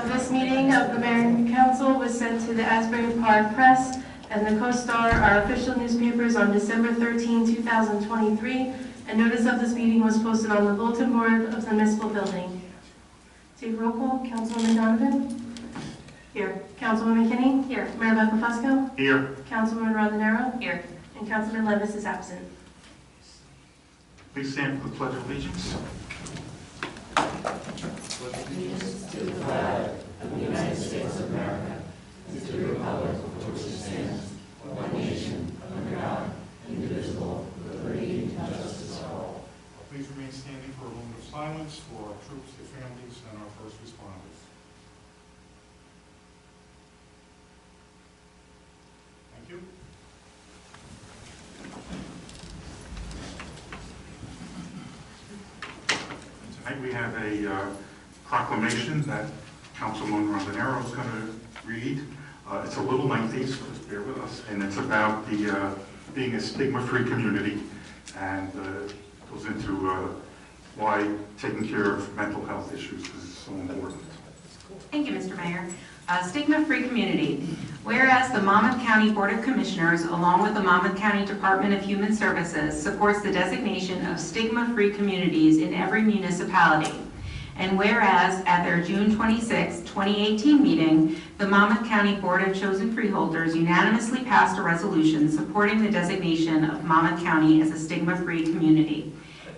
of this meeting of the Mayor and Council was sent to the Asbury Park Press and the Co-Star, our official newspapers, on December 13, 2023, and notice of this meeting was posted on the bulletin board of the municipal building. Take roll call. Councilwoman Donovan? Here. Councilwoman Kinney? Here. Mayor Buckle-Fusco? Here. Councilwoman Rodinero? Here. And Councilman Levis is absent. Please stand for the Pledge of Allegiance. Allegiance to the flag of the United States of America, and to the republic for which it stands, one nation, under God, indivisible, with liberty and justice for all. Please remain standing for a moment of silence for our troops, their families, and our first responders. Thank you. Tonight we have a proclamation that Councilwoman Rodinero is going to read. It's a little lengthy, so just bear with us. And it's about the being a stigma-free community, and goes into why taking care of mental health issues is so important. Thank you, Mr. Mayor. Stigma-free community. Whereas the Monmouth County Board of Commissioners, along with the Monmouth County Department of Human Services, supports the designation of stigma-free communities in every municipality. And whereas at their June 26, 2018 meeting, the Monmouth County Board of Chosen Freeholders unanimously passed a resolution supporting the designation of Monmouth County as a stigma-free community.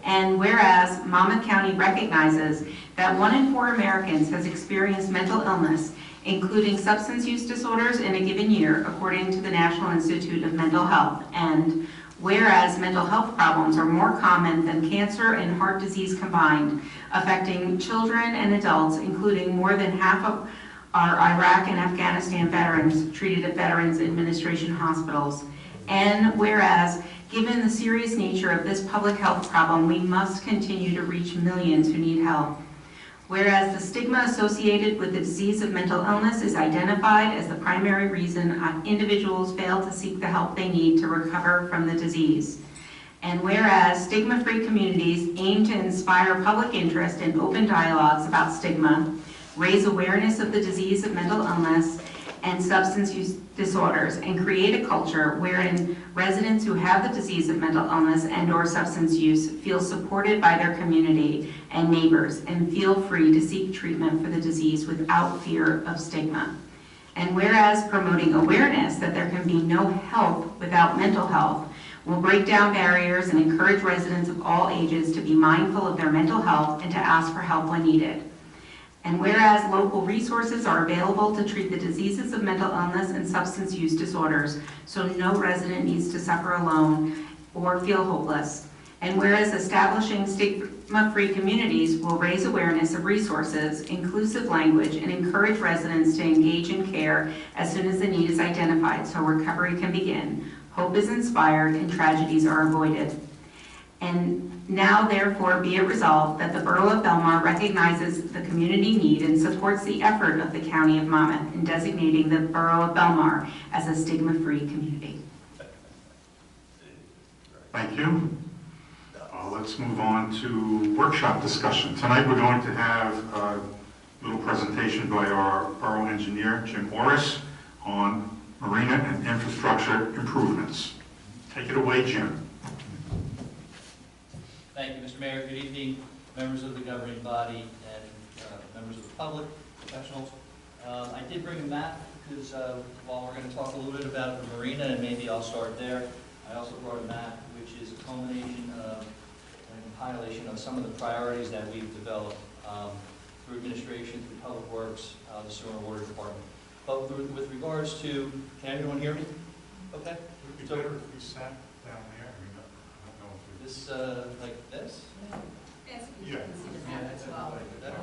And whereas Monmouth County recognizes that 1 in 4 Americans has experienced mental illness, including substance use disorders in a given year, according to the National Institute of Mental Health. And whereas mental health problems are more common than cancer and heart disease combined, affecting children and adults, including more than half of our Iraq and Afghanistan veterans treated at Veterans Administration hospitals. And whereas, given the serious nature of this public health problem, we must continue to reach millions who need help. Whereas the stigma associated with the disease of mental illness is identified as the primary reason individuals fail to seek the help they need to recover from the disease. And whereas stigma-free communities aim to inspire public interest and open dialogues about stigma, raise awareness of the disease of mental illness and substance use disorders, and create a culture wherein residents who have the disease of mental illness and/or substance use feel supported by their community and neighbors and feel free to seek treatment for the disease without fear of stigma. And whereas promoting awareness that there can be no health without mental health will break down barriers and encourage residents of all ages to be mindful of their mental health and to ask for help when needed. And whereas local resources are available to treat the diseases of mental illness and substance use disorders, so no resident needs to suffer alone or feel hopeless. And whereas establishing stigma-free communities will raise awareness of resources, inclusive language, and encourage residents to engage in care as soon as the need is identified so recovery can begin, hope is inspired, and tragedies are avoided. And now, therefore, be it resolved that the Borough of Belmar recognizes the community need and supports the effort of the County of Monmouth in designating the Borough of Belmar as a stigma-free community. Thank you. Let's move on to workshop discussion. Tonight we're going to have a little presentation by our borough engineer, Jim Orris, on marina and infrastructure improvements. Take it away, Jim. Thank you, Mr. Mayor. Good evening, members of the governing body and members of the public, professionals. I did bring a map because while we're going to talk a little bit about the marina, and maybe I'll start there, I also brought a map which is a culmination of and a compilation of some of the priorities that we've developed through administration, through public works, the sewer and water department. But with regards to, can everyone hear me? Okay. Would it be better if we sat down there? I mean, I don't know if we... This, like this? Yeah. Yeah, that's better.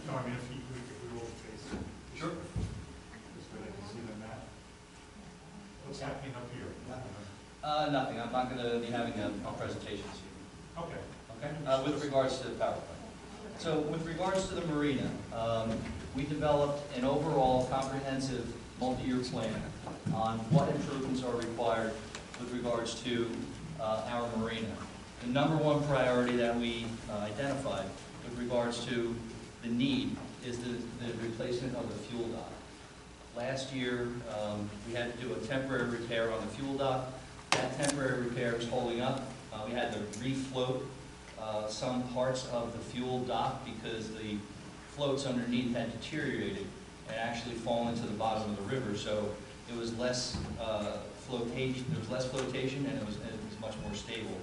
No, I mean, if we all face... Sure. This way they can see the map. What's happening up here? Nothing. I'm not going to be having a presentation this evening. Okay. Okay. With regards to the power plant. So with regards to the marina, we developed an overall comprehensive multi-year plan on what improvements are required with regards to our marina. The number one priority that we identified with regards to the need is the replacement of the fuel dock. Last year, we had to do a temporary repair on the fuel dock. That temporary repair is holding up. We had to refloat some parts of the fuel dock because the floats underneath had deteriorated and actually fallen into the bottom of the river. So it was less flotation. There was less flotation, and it was much more stable.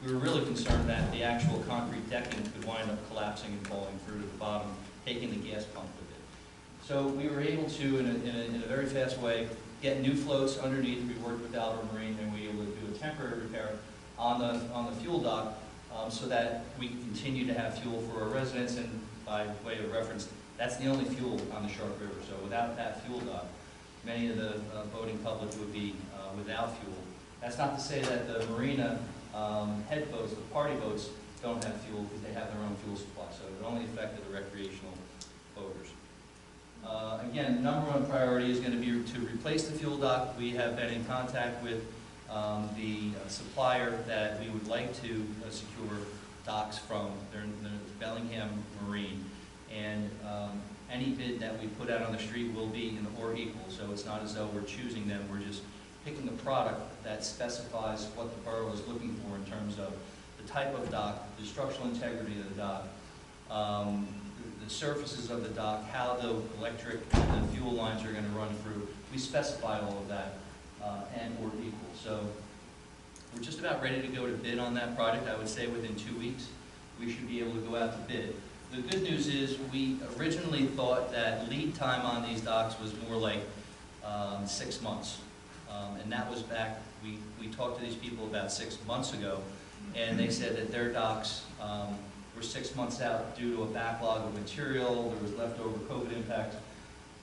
We were really concerned that the actual concrete decking could wind up collapsing and falling through to the bottom, taking the gas pump with it. So we were able to, in a very fast way, get new floats underneath. We worked with Belmar Marine, and we were able to do a temporary repair on the fuel dock so that we can continue to have fuel for our residents. And by way of reference, that's the only fuel on the Shark River. So without that fuel dock, many of the boating public would be without fuel. That's not to say that the marina head boats, the party boats, don't have fuel because they have their own fuel supply. So it only affected the recreational boaters. Again, the number one priority is going to be to replace the fuel dock. We have been in contact with the supplier that we would like to secure docks from. They're the Bellingham Marine. And any bid that we put out on the street will be an or equal. So it's not as though we're choosing them. We're just picking a product that specifies what the borough is looking for in terms of the type of dock, the structural integrity of the dock, the surfaces of the dock, how the electric and the fuel lines are going to run through. We specify all of that and or equal. So we're just about ready to go to bid on that project. I would say within 2 weeks we should be able to go out to bid. The good news is we originally thought that lead time on these docks was more like 6 months. And that was back, we talked to these people about 6 months ago, and they said that their docks were 6 months out due to a backlog of material, there was leftover COVID impact.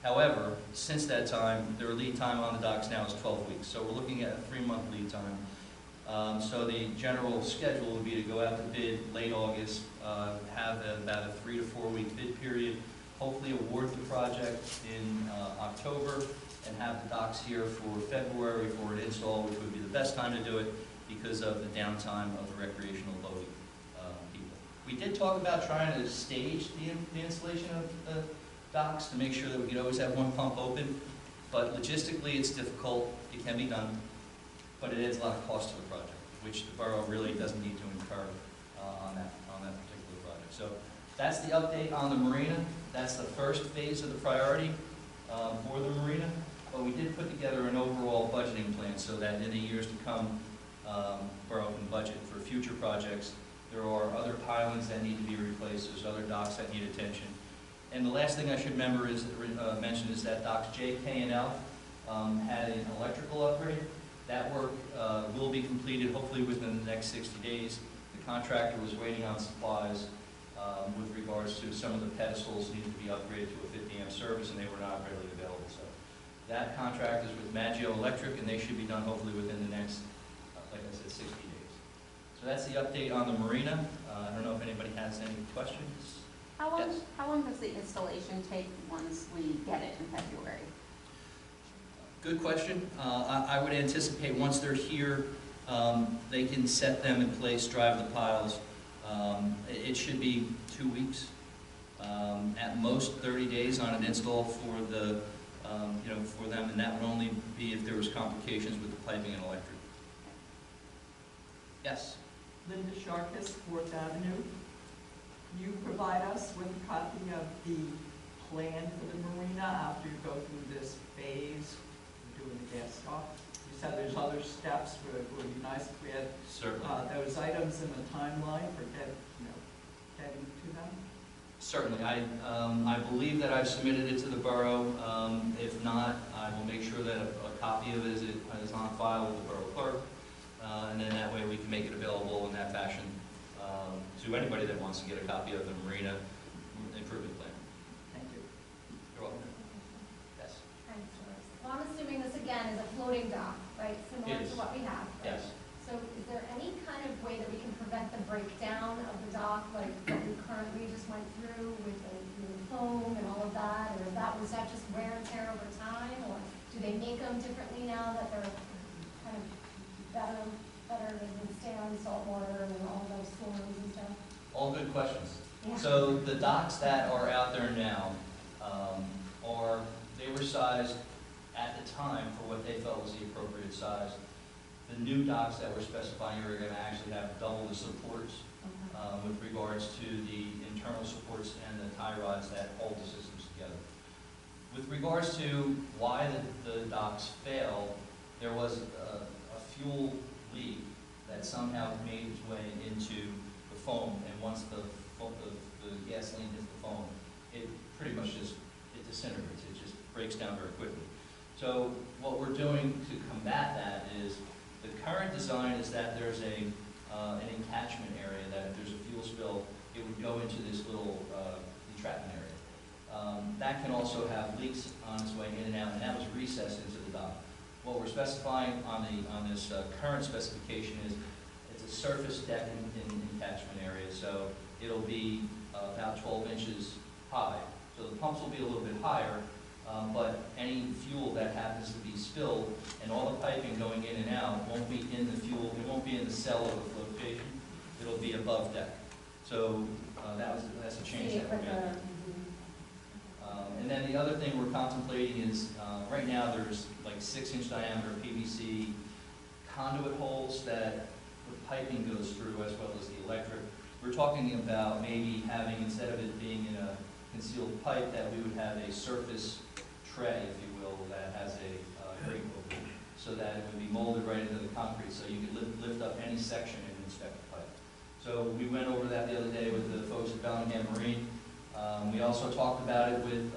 However, since that time, their lead time on the docks now is 12 weeks. So we're looking at a 3-month lead time. So the general schedule would be to go out to bid late August, have about a 3 to 4 week bid period, hopefully award the project in October, and have the docks here for February for an install, which would be the best time to do it because of the downtime of the recreational boating people. We did talk about trying to stage the installation of the docks to make sure that we could always have one pump open, but logistically it's difficult. It can be done, but it adds a lot of cost to the project, which the borough really doesn't need to incur on that particular project. So that's the update on the marina. That's the first phase of the priority for the marina. But we did put together an overall budgeting plan so that in the years to come, borough can budget for future projects. There are other pilings that need to be replaced. There's other docks that need attention. And the last thing I should mention is that docks J, K, and L had an electrical upgrade. That work will be completed hopefully within the next 60 days. The contractor was waiting on supplies with regards to some of the pedestals needed to be upgraded to a 50 amp service, and they were not readily available. So that contract is with Maggio Electric, and they should be done hopefully within the next, like I said, 60 days. So that's the update on the marina. I don't know if anybody has any questions. How long does the installation take once we get it in February? Good question. I would anticipate once they're here, they can set them in place, drive the piles. It should be 2 weeks, at most 30 days on an install for the, for them, and that would only be if there was complications with the piping and electric. Yes. Linda Sharkus, 4th Avenue. You provide us with a copy of the plan for the marina after you go through this phase of doing the gas stop. You said there's other steps, but it would be nice if we had those items in the timeline for getting to them. Certainly. I believe that I've submitted it to the borough. If not, I will make sure that a copy of it is on file with the borough clerk, and then that way we can make it available in that fashion to anybody that wants to get a copy of the marina improvement plan. Thank you. You're welcome. Yes. Well, I'm assuming this again is a floating dock, right, similar to what we have. Right? Yes. So is there any kind of way that we can prevent the breakdown of the dock, like what we currently just went through with the foam and all of that? Or was that just wear and tear over time? Or do they make them differently now that they're kind of better than stay on salt water and all those storms and stuff? All good questions. So the docks that are out there now they were sized at the time for what they felt was the appropriate size. The new docks that we're specifying are going to actually have double the supports with regards to the internal supports and the tie rods that hold the systems together. With regards to why the docks failed, there was a fuel leak that somehow made its way into the foam, and once the gasoline hits the foam, it pretty much it disintegrates. It just breaks down very quickly. So what we're doing to combat that is the current design is that there's an encatchment area that if there's a fuel spill, it would go into this little entrapment area. That can also have leaks on its way in and out, and that was recessed into the dock. What we're specifying on this current specification is it's a surface deck in encatchment area, so it'll be about 12 inches high. So the pumps will be a little bit higher, but any fuel that happens to be spilled and all the piping going in and out won't be in the fuel, it won't be in the cell of the flotation, it'll be above deck. So that's a change that we're making. And then the other thing we're contemplating is, right now there's like 6-inch diameter PVC conduit holes that the piping goes through as well as the electric. We're talking about maybe having, instead of it being in a concealed pipe, that we would have a surface tray, if you will, that has a grate over it, so that it would be molded right into the concrete, so you could lift up any section and inspect the pipe. So we went over that the other day with the folks at Belmar Marine. We also talked about it with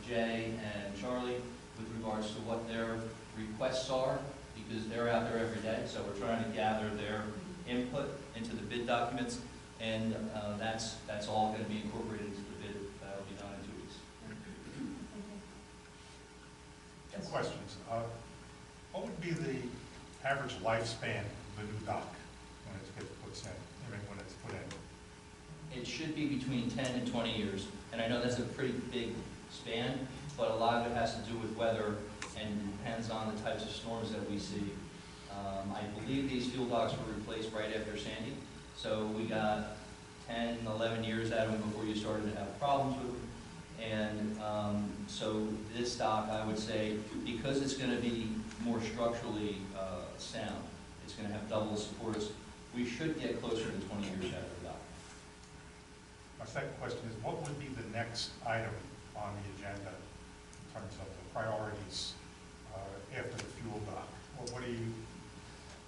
Jay and Charlie with regards to what their requests are, because they're out there every day, so we're trying to gather their input into the bid documents, and that's all going to be incorporated into the bid. That'll be done in 2 weeks. Two questions. What would be the average lifespan of the new dock when it gets put in? It should be between 10 and 20 years, and I know that's a pretty big span, but a lot of it has to do with weather and depends on the types of storms that we see. I believe these fuel docks were replaced right after Sandy, so we got 10, 11 years out of them before you started to have problems with them. And so this dock, I would say, because it's going to be more structurally sound, it's going to have double supports, we should get closer to 20 years out of the dock. My second question is, what would be the next item on the agenda in terms of the priorities after the fuel dock? What are you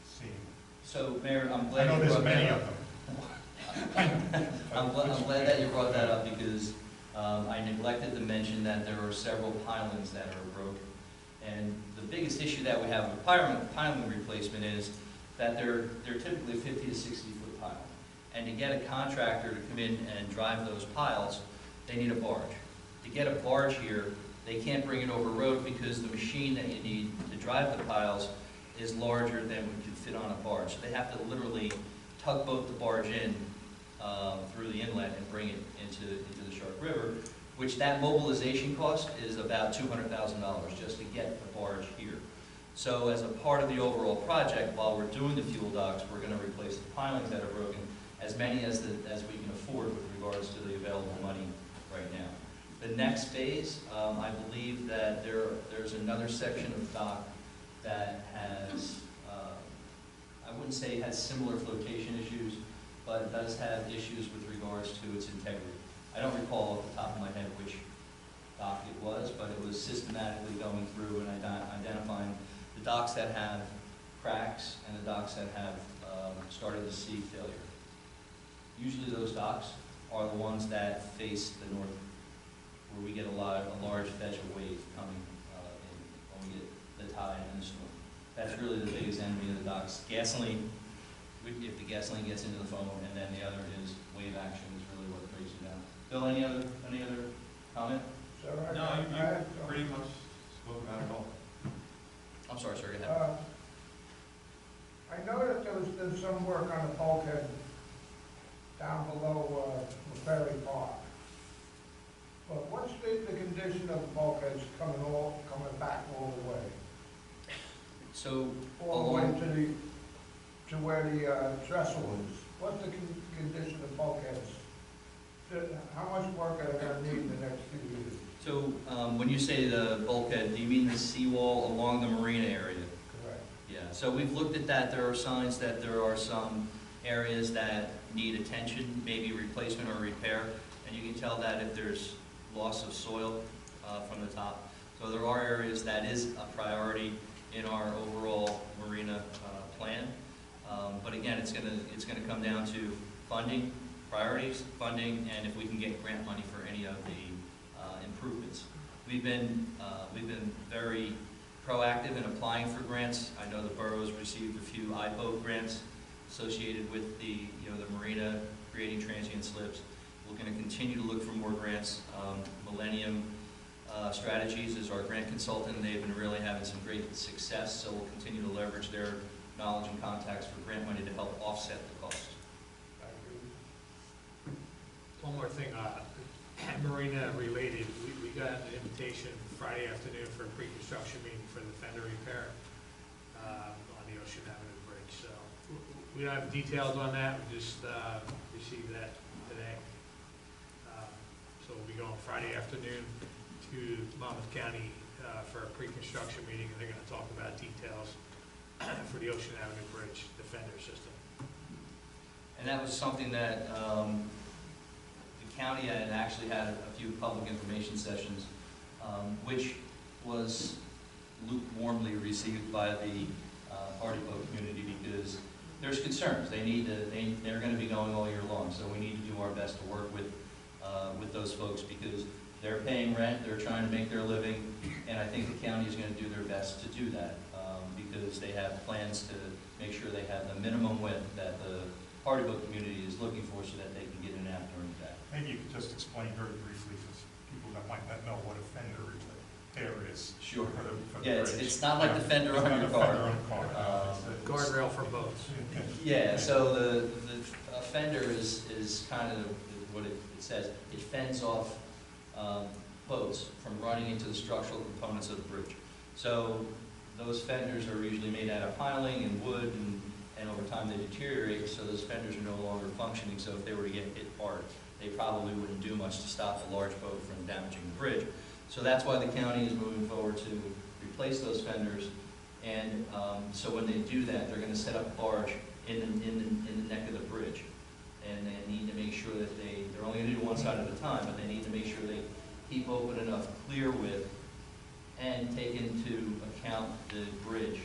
seeing? So, Mayor, I'm I glad know you there's brought many that of up. them. I'm glad that you brought that up, because I neglected to mention that there are several pilings that are broken. And the biggest issue that we have with piling replacement is that they're typically 50 to 60 foot piling. And to get a contractor to come in and drive those piles, they need a barge. To get a barge here, they can't bring it over road because the machine that you need to drive the piles is larger than we could fit on a barge. So they have to literally tugboat the barge in through the inlet and bring it into the Shark River, which that mobilization cost is about $200,000 just to get the barge here. So as a part of the overall project, while we're doing the fuel docks, we're going to replace the pilings that are broken, as many as we can afford with regards to the available money right now. The next phase, I believe that there's another section of dock that has, I wouldn't say it has similar flotation issues, but it does have issues with regards to its integrity. I don't recall off the top of my head which dock it was, but it was systematically going through and identifying the docks that have cracks and the docks that have started to see failure. Usually those docks are the ones that face the north, where we get a large fetch of wave coming in when we get the tide and the storm. That's really the biggest enemy of the docks. Gasoline, if the gasoline gets into the foam, and then the other is wave action is really what breaks it down. Bill, any other comment? No, you pretty much spoke about it all. I'm sorry, sir, go ahead. I know that there's some work on the bulkhead down below Ferry Park. But what's the condition of the bulkheads coming back all the way? So, All the way to where the trestle is. What's the condition of bulkheads how much work are they gonna need in the next few years? So when you say the bulkhead, do you mean the seawall along the marina area? Correct. Yeah, so we've looked at that. There are signs that there are some areas that need attention, maybe replacement or repair. And you can tell that if there's loss of soil from the top. So there are areas that is a priority in our overall marina plan. But again, it's gonna come down to funding, priorities, funding, and if we can get grant money for any of the improvements. We've been very proactive in applying for grants. I know the borough's received a few IPO grants associated with the marina, creating transient slips. We're going to continue to look for more grants. Millennium Strategies is our grant consultant, and they've been really having some great success, so we'll continue to leverage their knowledge and contacts for grant money to help offset the cost. Thank you. One more thing, marina related, we got an invitation Friday afternoon for a pre-construction meeting for the fender repair on the Ocean Avenue Bridge. So we don't have details on that, we just received that today. So we'll be going Friday afternoon to Monmouth County for a pre-construction meeting, and they're going to talk about details for the Ocean Avenue Bridge, the fender system. And that was something that the county had actually had a few public information sessions, which was lukewarmly received by the party boat community because there's concerns. They're going to be going all year long, so we need to do our best to work with those folks because they're paying rent, they're trying to make their living, and I think the county is going to do their best to do that because they have plans to make sure they have the minimum width that the party boat community is looking for so that they can get in and out during the day. Maybe you could just explain very briefly for people that might not know what a fender repair is. Sure. For the Yeah, bridge. it's not like the fender It's on not your a car. fender on a car. It's- Guardrail for boats. Yeah, so the fender is kind of what it says. It fends off boats from running into the structural components of the bridge. So those fenders are usually made out of piling and wood, and over time they deteriorate, so those fenders are no longer functioning. So if they were to get hit hard, they probably wouldn't do much to stop the large boat from damaging the bridge. So that's why the county is moving forward to replace those fenders. And so when they do that, they're going to set up a barge in the neck of the bridge. And they need to make sure that they're only going to do one side at a time, but they need to make sure they keep open enough clear width and take into account the bridge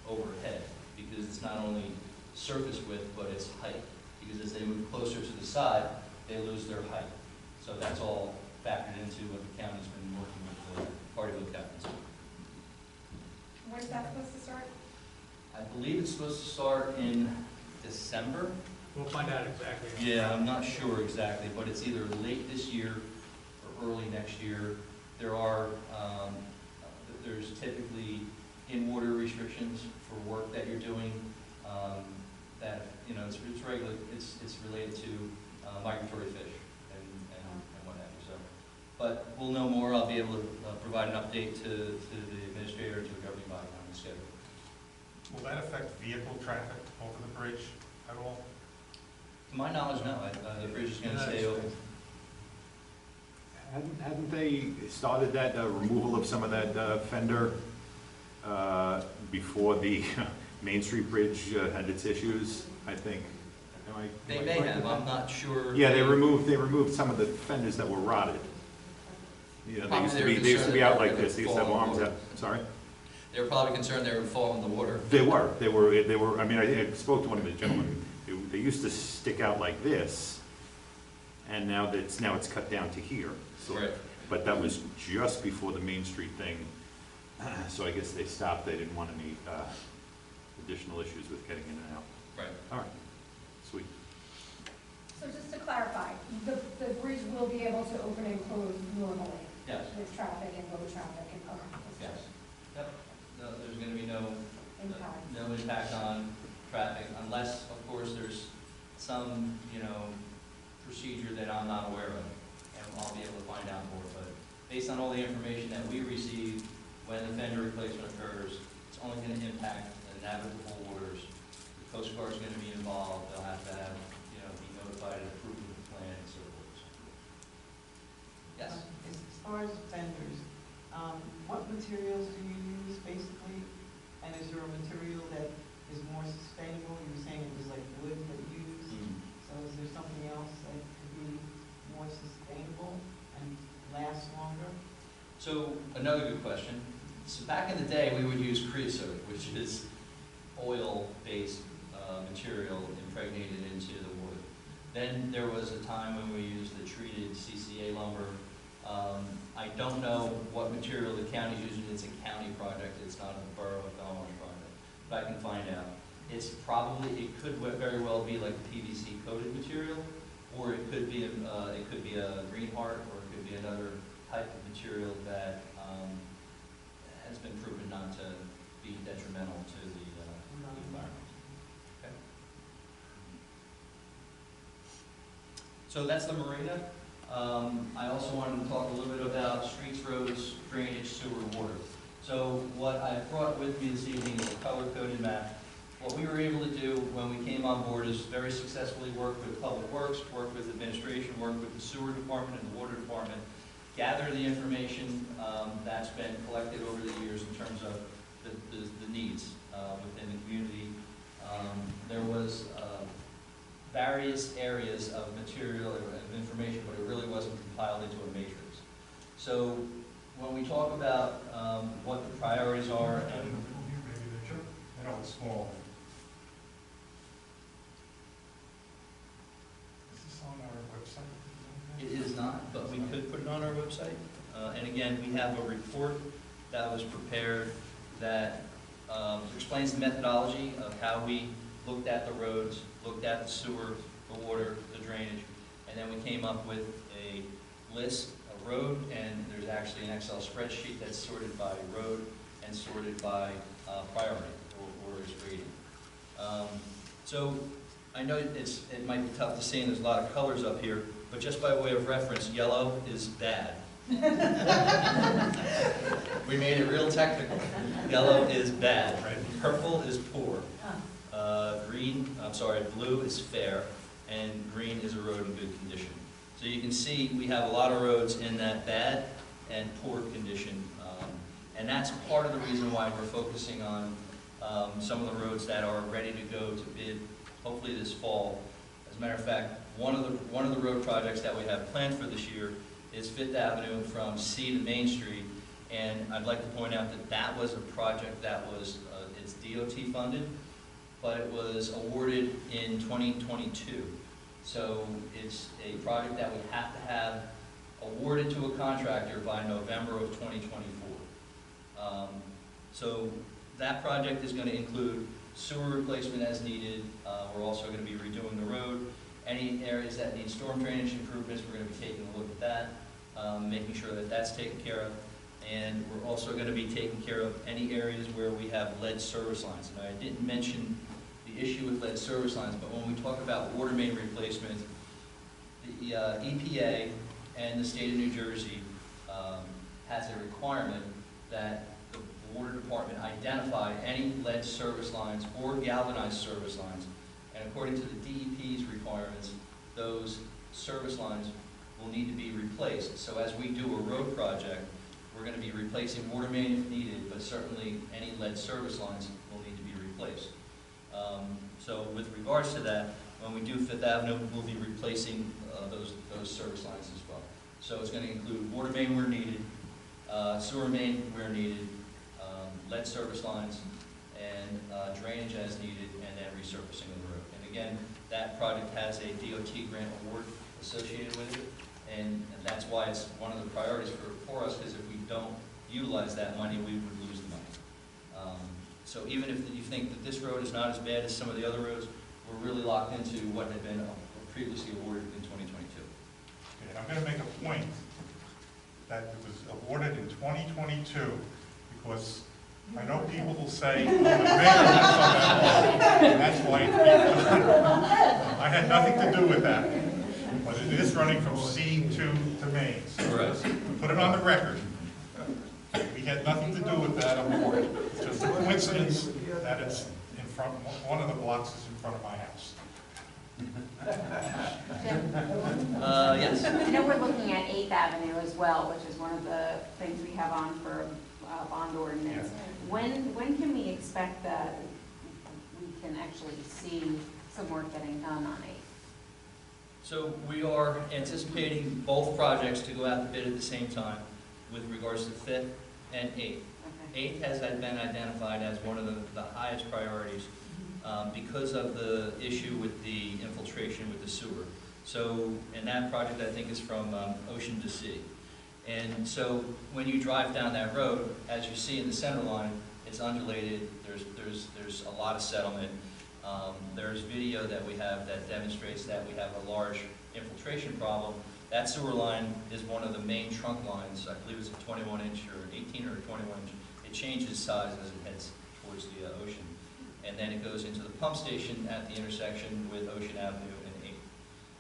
overhead, because it's not only surface width, but it's height. Because as they move closer to the side, they lose their height. So that's all factored into what the county's been working with the party boat captains. When's that supposed to start? I believe it's supposed to start in December. We'll find out exactly. Yeah, I'm not sure exactly, but it's either late this year or early next year. There's typically in-water restrictions for work that you're doing. That it's regular. It's related to migratory fish and what have you. So, but we'll know more. I'll be able to provide an update to the administrator, to the governing body on the schedule. Will that affect vehicle traffic over the bridge at all? To my knowledge, no. The bridge is going to stay open. Hadn't they started that removal of some of that fender before the Main Street Bridge had its issues, I think? They may have, I'm not sure. Yeah, they removed some of the fenders that were rotted. You know, they used to be out like this, they used to have arms out, sorry? They were probably concerned they would fall in the water. They were, I mean, I spoke to one of the gentlemen, they used to stick out like this, and now it's cut down to here. So, Right. But that was just before the Main Street thing, so I guess they stopped, they didn't want any additional issues with getting in and out. Right. All right, sweet. So just to clarify, the bridge will be able to open and close normally? Yes. With traffic and boat traffic and, okay. Yes. Yep. No, there's going to be no Impact. on traffic unless, of course, there's some, procedure that I'm not aware of, and I'll be able to find out more. But based on all the information that we receive, when the fender replacement occurs, it's only going to impact the navigable waters. The Coast Guard's going to be involved. They'll have to have, be notified and approved of the plan and so forth. far as vendors, what materials do you use basically? And is there a material that is more sustainable? You were saying it was like wood that you use. So is there something else that could be more sustainable and last longer? So another good question. So back in the day, we would use creosote, which is oil-based material impregnated into the wood. Then there was a time when we used the treated CCA lumber. I don't know what material the county's using. It's a county project. It's not a borough of Belmar project, but I can find out. It's probably, it could very well be like a PVC coated material, or it could be a green heart, or it could be another type of material that has been proven not to be detrimental to the environment. Okay. So that's the marina. I also wanted to talk a little bit about streets, roads, drainage, sewer, water. So what I brought with me this evening is a color-coded map. What we were able to do when we came on board is very successfully work with Public Works, work with administration, work with the sewer department and the water department, gather the information that's been collected over the years in terms of the needs within the community. There was various areas of material of information, but it really wasn't compiled into a matrix. So when we talk about what the priorities are, and I know it's small. Is this on our website? it is not, but we could put it on our website. And again, we have a report that was prepared that explains the methodology of how we looked at the roads, looked at the sewer, the water, the drainage, and then we came up with a list of road, and there's actually an Excel spreadsheet that's sorted by road and sorted by priority or its rating. So I know it might be tough to see, and there's a lot of colors up here, but just by way of reference, yellow is bad. We made it real technical. Yellow is bad. Purple is poor. Blue is fair, and green is a road in good condition. So you can see we have a lot of roads in that bad and poor condition, and that's part of the reason why we're focusing on some of the roads that are ready to go to bid, hopefully this fall. As a matter of fact, one of the road projects that we have planned for this year is 5th Avenue from C to Main Street, and I'd like to point out that that was a project that was it's DOT funded, but it was awarded in 2022. So it's a project that we have to have awarded to a contractor by November of 2024. So that project is going to include sewer replacement as needed. We're also going to be redoing the road. Any areas that need storm drainage improvements, we're going to be taking a look at that, making sure that that's taken care of. And we're also going to be taking care of any areas where we have lead service lines. And I didn't mention the issue with lead service lines, but when we talk about water main replacement, the EPA and the state of New Jersey has a requirement that the water department identify any lead service lines or galvanized service lines. And according to the DEP's requirements, those service lines will need to be replaced. So as we do a road project, we're going to be replacing water main if needed, but certainly any lead service lines will need to be replaced. So with regards to that, when we do 5th Avenue, we'll be replacing those service lines as well. So it's going to include water main where needed, sewer main where needed, lead service lines, and drainage as needed, and then resurfacing of the road. And again, that project has a DOT grant award associated with it, and that's why it's one of the priorities for us, because if we don't utilize that money, we would lose the money. So even if you think that this road is not as bad as some of the other roads, we're really locked into what had been previously awarded in 2022. Okay, I'm going to make a point that it was awarded in 2022 because I know people will say, oh, the mayor left on that law, and that's why it's being done. I had nothing to do with that. But it is running from C to Main. So put it on the record. We had nothing to do with that award. It's just a coincidence that it's in front, one of the blocks is in front of my house. Jim, Yes. I know we're looking at 8 8th Avenue as well, which is one of the things we have on for bond ordinance. When can we expect that we can actually see some work getting done on 8th? So we are anticipating both projects to go out to bid at the same time with regards to 5th and 8th. Okay. 8th has been identified as one of the highest priorities because of the issue with the infiltration with the sewer. So, and that project I think is from ocean to sea. And so when you drive down that road, as you see in the center line, it's undulated, there's a lot of settlement. There's video that we have that demonstrates that we have a large infiltration problem. That sewer line is one of the main trunk lines. I believe it's a 21 inch or 18 or 21 inch. It changes size as it heads towards the ocean. And then it goes into the pump station at the intersection with Ocean Avenue and 8th.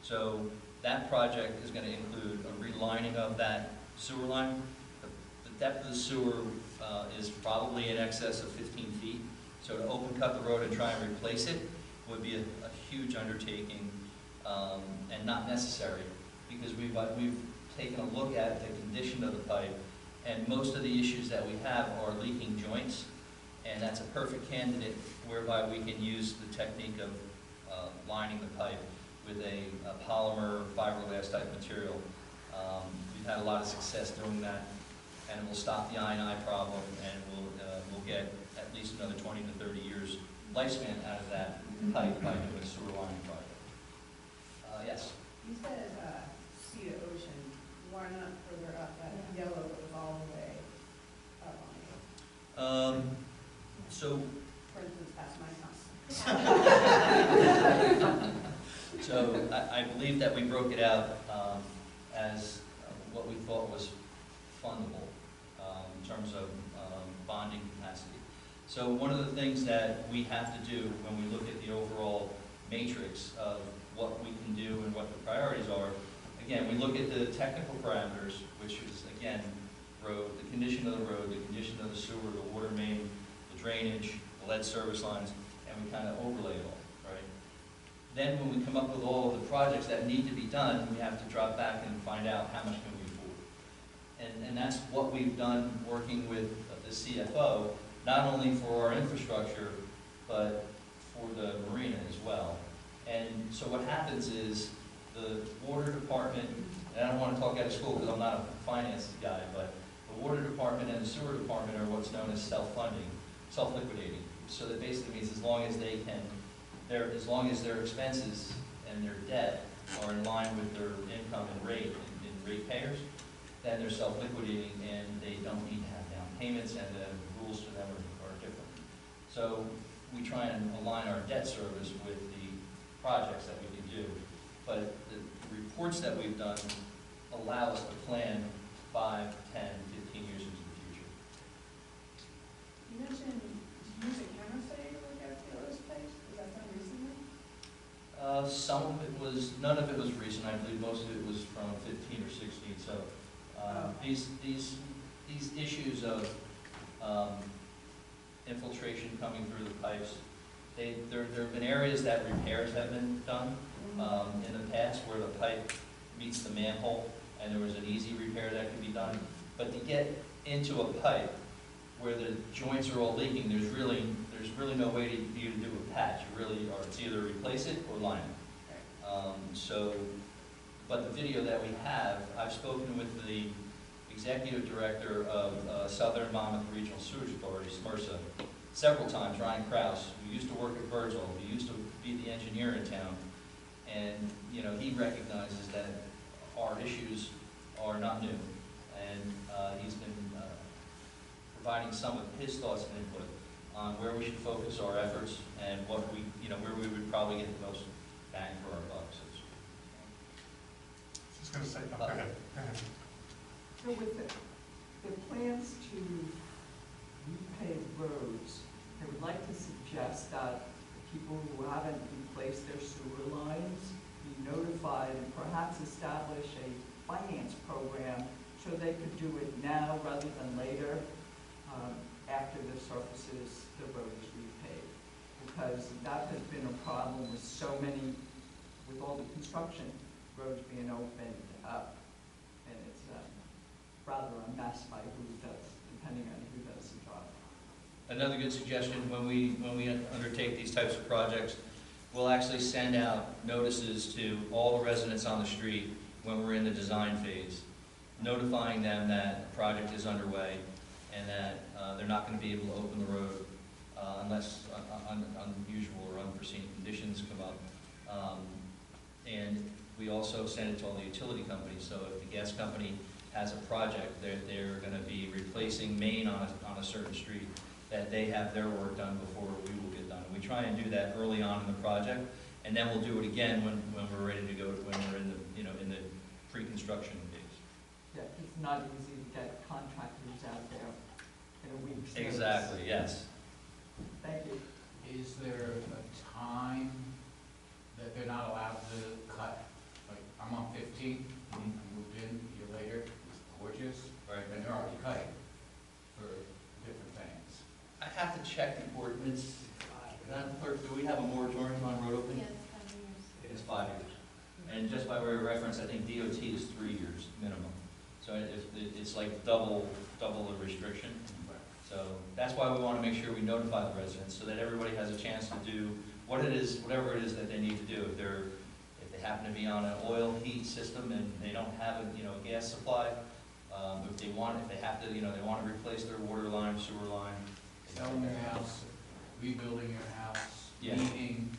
So that project is going to include a relining of that sewer line. The depth of the sewer is probably in excess of 15 feet. So to open cut the road and try and replace it would be a huge undertaking and not necessary, because we've taken a look at the condition of the pipe, and most of the issues that we have are leaking joints, and that's a perfect candidate whereby we can use the technique of lining the pipe with a polymer fiberglass type material. We've had a lot of success doing that, and it will stop the I&I problem, and we'll get at least another 20 to 30 years lifespan out of that pipe by doing a sewer lining project. Yes? You said sea to ocean. Why not further up? That yellow goes all the way up on it. So, For instance, past my house. so I believe that we broke it out as what we thought was fundable in terms of bonding capacity. So one of the things that we have to do when we look at the overall matrix of what we can do and what the priorities are, again, we look at the technical parameters, which is, again, road, the condition of the road, the condition of the sewer, the water main, the drainage, the lead service lines, and we kind of overlay it all, right? Then when we come up with all of the projects that need to be done, we have to drop back and find out how much can we afford. And that's what we've done working with the CFO, not only for our infrastructure, but for the marina as well. And so what happens is the water department, and I don't want to talk out of school because I'm not a finance guy, but the water department and the sewer department are what's known as self-funding, self-liquidating. So that basically means as long as they can, as long as their expenses and their debt are in line with their income and rate and ratepayers, then they're self-liquidating and they don't need to have down payments, and the rules to them are different. So we try and align our debt service with the projects that we can do. But the reports that we've done allow us to plan 5, 10, 15 years into the future. You mentioned, did you use a camera study to look at the other place? Was that done recently? Some of it was, none of it was recent. I believe most of it was from 15 or 16. So these issues of infiltration coming through the pipes, there have been areas that repairs have been done in the past where the pipe meets the manhole and there was an easy repair that could be done. But to get into a pipe where the joints are all leaking, there's really no way for you to do a patch. You really are, it's either replace it or line it. But the video that we have, I've spoken with the executive director of Southern Monmouth Regional Sewage Authority, SMRSA, several times, Ryan Krause, who used to work at Birdsall, who used to be the engineer in town, and he recognizes that our issues are not new, and he's been providing some of his thoughts and input on where we should focus our efforts and what where we would probably get the most bang for our buck. Just going to say, go ahead. So with the plans to repave roads, I would like to suggest that people who haven't replaced their sewer lines be notified and perhaps establish a finance program so they could do it now rather than later, after the road is repaved. Because that has been a problem with all the construction roads being opened up. And it's rather a mess by who does, depending on who does the job. Another good suggestion, when we undertake these types of projects, we'll actually send out notices to all the residents on the street when we're in the design phase, notifying them that the project is underway and that they're not going to be able to open the road unless unusual or unforeseen conditions come up. And we also send it to all the utility companies, so if the gas company has a project, they're going to be replacing main on a certain street, that they have their work done before we will get done. And we try and do that early on in the project, and then we'll do it again when we're ready to go, when we're in the in the pre-construction phase. Yeah, it's not easy to get contractors out there in a week's notice. Exactly, yes. Thank you. Is there a time that they're not allowed to cut? Like, I'm on 15, I moved in a year later, it's gorgeous, Right. and they're already cutting for different things. I have to check the ordinance. Madam Clerk, do we have a moratorium on road opening? Yes, It's 5 years. And just by way of reference, I think DOT is 3 years minimum. So it's like double the restriction. So that's why we want to make sure we notify the residents, so that everybody has a chance to do whatever it is that they need to do. If they happen to be on an oil heat system and they don't have a gas supply, if they want to replace their water line, sewer line. Selling your house, rebuilding your house, Yeah. meaning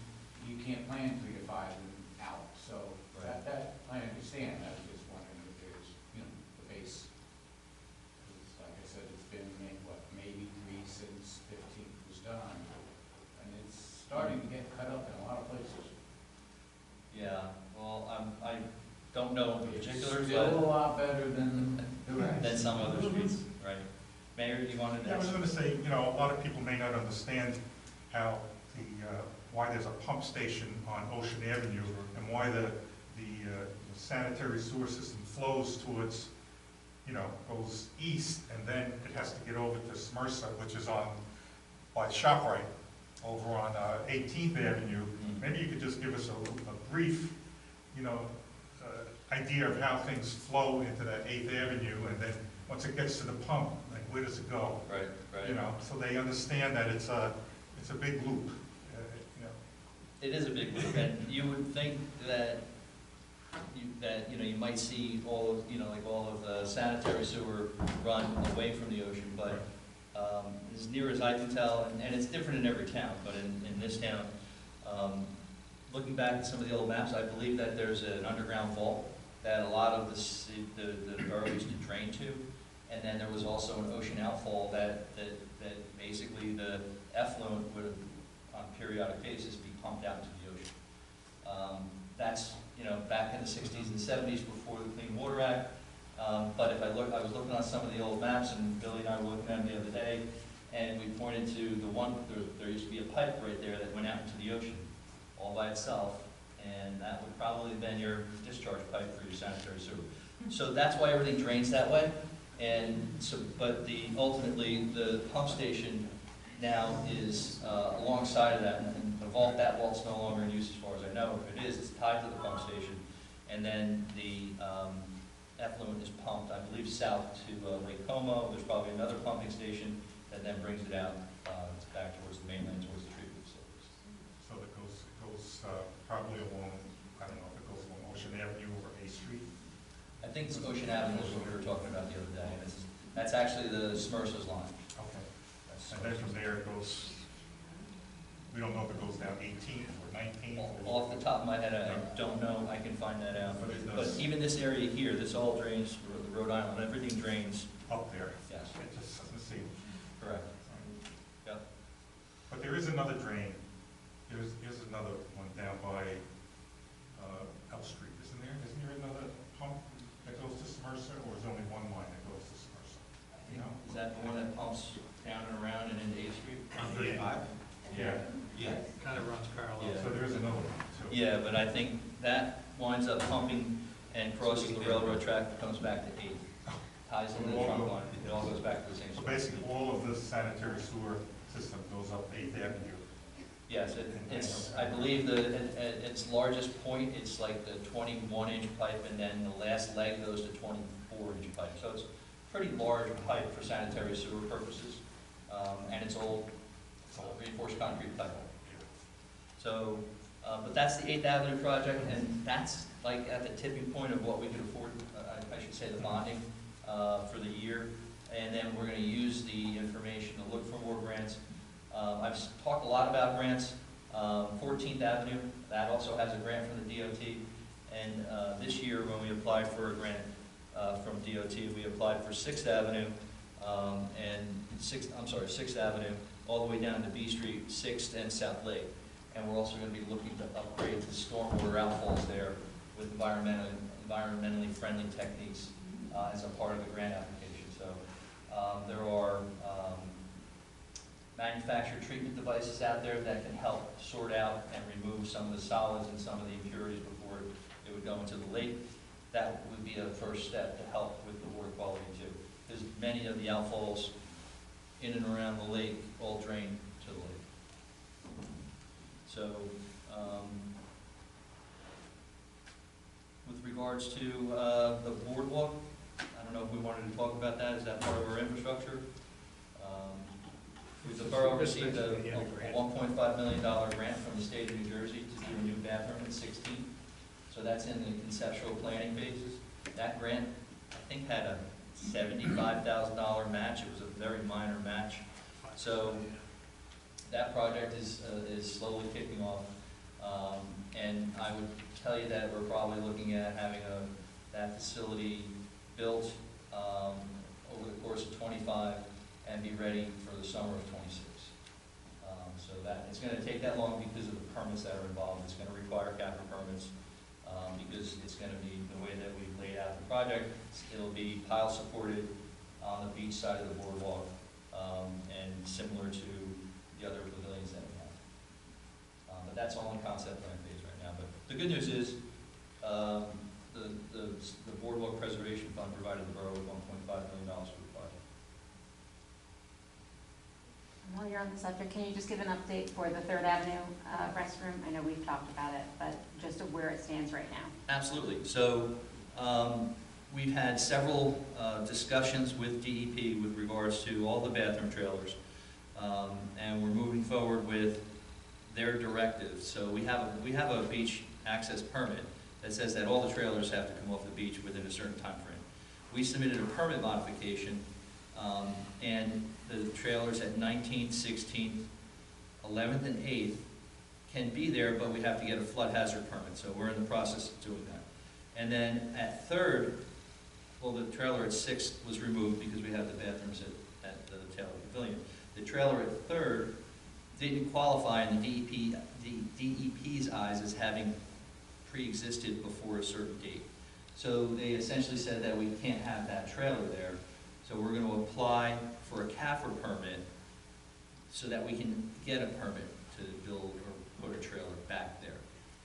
you can't plan 3 to 5 and out. So Right. that I understand. I was just wondering if there's, the base. 'Cause like I said, it's been maybe 3 since 15 was done, and it's starting to get cut up in a lot of places. Yeah, well, I don't know in particular, It's still a but lot better than the rest. than some other streets, right? Mayor, you wanted to? Yeah, I was going to say, a lot of people may not understand how why there's a pump station on Ocean Avenue and why the sanitary sewer system flows towards, goes east, and then it has to get over to Smyrna, which is by ShopRite, over on 18th Avenue. Maybe you could just give us a brief, idea of how things flow into that 8th Avenue, and then once it gets to the pump, like where does it go? Right. So they understand that it's a big loop. It is a big loop, and you would think that you might see all of the sanitary sewer run away from the ocean, but as near as I can tell, and it's different in every town, but in this town, looking back at some of the old maps, I believe that there's an underground vault that a lot of the borough used to drain to, and then there was also an ocean outfall that basically the effluent would, on a periodic basis, be pumped out into the ocean. That's back in the 60s and 70s before the Clean Water Act. But I was looking on some of the old maps, and Billy and I were looking at them the other day, and we pointed to the one. There used to be a pipe right there that went out into the ocean, all by itself, and that would probably have been your discharge pipe for your sanitary sewer. So that's why everything drains that way. And so, but ultimately the pump station now is alongside of that, and that vault's no longer in use as far as I know. If it is, it's tied to the pump station, and then the effluent is pumped, I believe, south to Lake Como. There's probably another pumping station that then brings it out back towards the mainland, towards the treatment facilities. So it goes probably along, I don't know if it goes along Ocean Avenue or A Street. I think it's Ocean Avenue is what we were talking about the other day, and that's actually the Smyrna's line. Okay. That's And then from there it goes, we don't know if it goes down 18th or 19th. Off the top of my head, I don't know, I can find that out. But it But does. even this area here, this all drains, Rhode Island, everything drains. Up there. Yes. It just doesn't seem. Correct. Yep. But there is another drain. Here's another one down by L Street, isn't there? Isn't there another pump that goes to Smyrna, or is there only one line that goes to Smyrna? Is that the one that pumps down and around and into 8th Street? On 35? Yeah. Yeah. Kind of runs parallel. Yeah. So there is another one too. Yeah, but I think that winds up pumping and crosses the railroad track and comes back to 8th. Ties into the trunk line. It all goes back to the same So spot. basically, all of this sanitary sewer system goes up 8th Avenue. Yes, it's, I believe at its largest point, it's like the 21-inch pipe, and then the last leg goes to 24-inch pipe. So it's pretty large pipe for sanitary sewer purposes, and it's old reinforced concrete pipe. So, but that's the 8th Avenue project, and that's like at the tipping point of what we could afford, I should say the bonding for the year. And then we're going to use the information to look for more grants. I've talked a lot about grants. 14th Avenue, that also has a grant from the DOT. And this year when we applied for a grant from DOT, we applied for 6th Avenue, 6th Avenue, all the way down to B Street, 6th and South Lake. And we're also going to be looking to upgrade the stormwater outfalls there with environmentally friendly techniques as a part of the grant application. So there are manufactured treatment devices out there that can help sort out and remove some of the solids and some of the impurities before it would go into the lake. That would be a first step to help with the water quality too, because many of the outfalls in and around the lake all drain to the lake. So, with regards to the boardwalk, I don't know if we wanted to talk about that. Is that part of our infrastructure? The borough received a $1.5 million grant from the state of New Jersey to do a new bathroom in 16. So that's in the conceptual planning phases. That grant, I think, had a $75,000 match. It was a very minor match. So that project is slowly kicking off. And I would tell you that we're probably looking at having that facility built over the course of 25 and be ready for the summer of 26. So that it's going to take that long because of the permits that are involved. It's going to require capital permits because it's going to be the way that we've laid out the project. It'll be pile supported on the beach side of the boardwalk and similar to the other pavilions that we have. But that's all in concept plan phase right now. But the good news is the Boardwalk Preservation Fund provided the borough with $1.5 million for the project. While you're on the subject, can you just give an update for the 3rd Avenue restroom? I know we've talked about it, but just of where it stands right now. Absolutely. So we've had several discussions with DEP with regards to all the bathroom trailers, and we're moving forward with their directives. So we have a beach access permit that says that all the trailers have to come off the beach within a certain time frame. We submitted a permit modification, and the trailers at 19th, 16th, 11th, and 8th can be there, but we have to get a flood hazard permit. So we're in the process of doing that. And then at 3rd, well, the trailer at 6th was removed because we have the bathrooms at the Taylor Pavilion. The trailer at 3rd didn't qualify in the DEP's eyes as having pre-existed before a certain date. So they essentially said that we can't have that trailer there. So we're going to apply for a CAFR permit so that we can get a permit to build or put a trailer back there.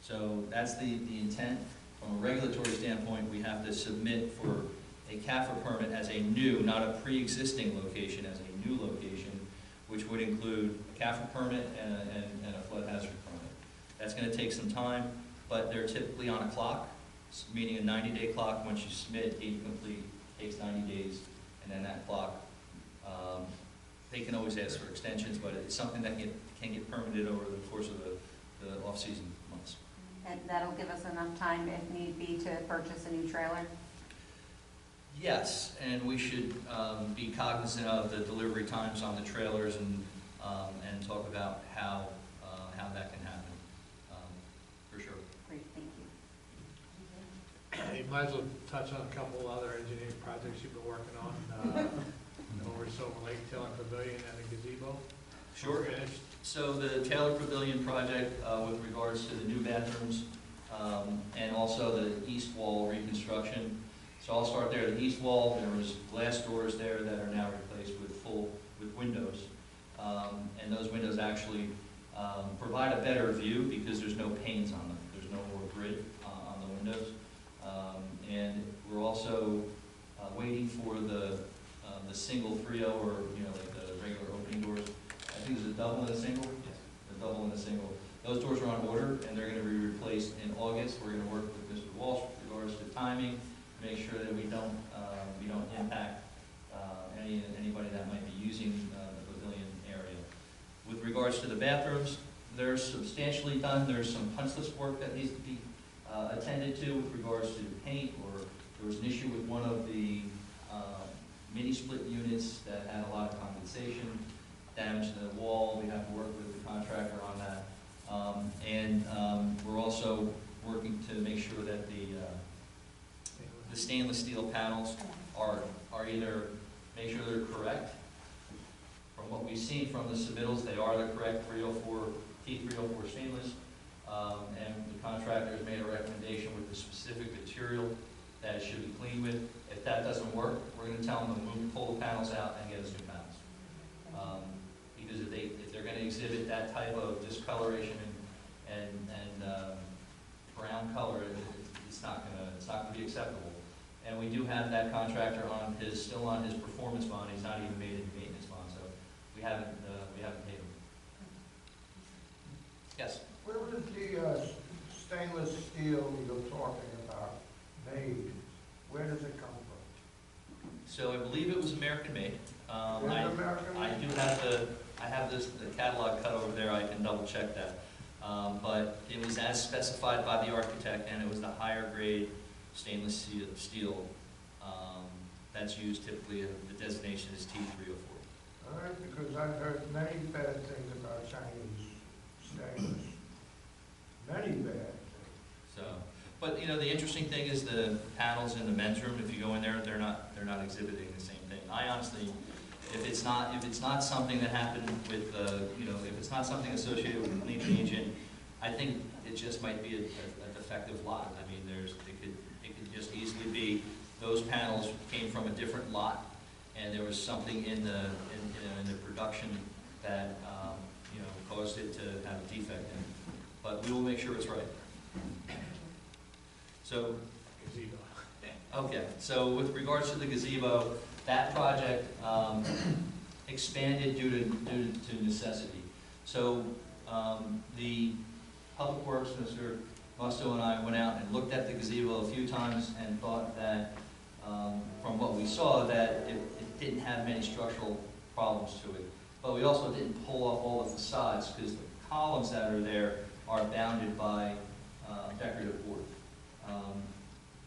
So that's the intent. From a regulatory standpoint, we have to submit for a CAFR permit as a new, not a pre-existing location, as a new location, which would include a CAFR permit and a flood hazard permit. That's going to take some time, but they're typically on a clock, meaning a 90-day clock. Once you submit, date complete, takes 90 days, and then that clock, they can always ask for extensions, but it's something that can get permitted over the course of the off-season months. And that'll give us enough time, if need be, to purchase a new trailer? Yes, and we should be cognizant of the delivery times on the trailers and talk about how that can happen, for sure. Great, thank you. You might as well touch on a couple other engineering projects you've been working on. Over Silver Lake, Taylor Pavilion, and the gazebo. Sure. Finished. So the Taylor Pavilion project with regards to the new bathrooms and also the east wall reconstruction. So I'll start there. The east wall, there was glass doors there that are now replaced with windows. And those windows actually provide a better view because there's no panes on them. There's no more grid on the windows. And we're also waiting for the single 3.0 or like the regular opening doors. I think there's a double and a single. Yes. A double and a single. Those doors are on order and they're going to be replaced in August. We're going to work with Mr. Walsh with regards to timing, make sure that we don't impact regards to the bathrooms, they're substantially done. There's some punch list work that needs to be attended to with regards to paint, or there was an issue with one of the mini split units that had a lot of condensation, damage to the wall. We have to work with the contractor on that. We're also working to make sure that the stainless steel panels are either, make sure they're correct. From what we've seen from the submittals, they are the correct 304, T304 stainless. And the contractor has made a recommendation with the specific material that it should be cleaned with. If that doesn't work, we're going to tell them to pull the panels out and get us new panels. Because if they're going to exhibit that type of discoloration and brown color, it's not going to be acceptable. And we do have that contractor still on his performance bond. He's not even made any maintenance bond, so we haven't paid him. Yes. Where was the stainless steel you're talking about made? Where does it come from? So I believe it was American made. American I made? do have the catalog cut over there. I can double check that. But it was as specified by the architect, and it was the higher grade stainless steel that's used typically. The designation is T304. All right, because I've heard many bad things about Chinese stainless. Many bad things. So, but you know, the interesting thing is the panels in the men's room. If you go in there, they're not exhibiting the same thing. I honestly, if it's not something that happened with if it's not something associated with a clean agent, I think it just might be a defective lot. I mean, it could just easily be those panels came from a different lot, and there was something in the production that caused it to have a defect in it. But we will make sure it's right. So, Gazebo. okay. So with regards to the gazebo, that project expanded due to necessity. So the Public Works, Mr. Musto and I went out and looked at the gazebo a few times and thought that from what we saw that it didn't have many structural problems to it. But we also didn't pull off all the facades because the columns that are there are bounded by decorative board.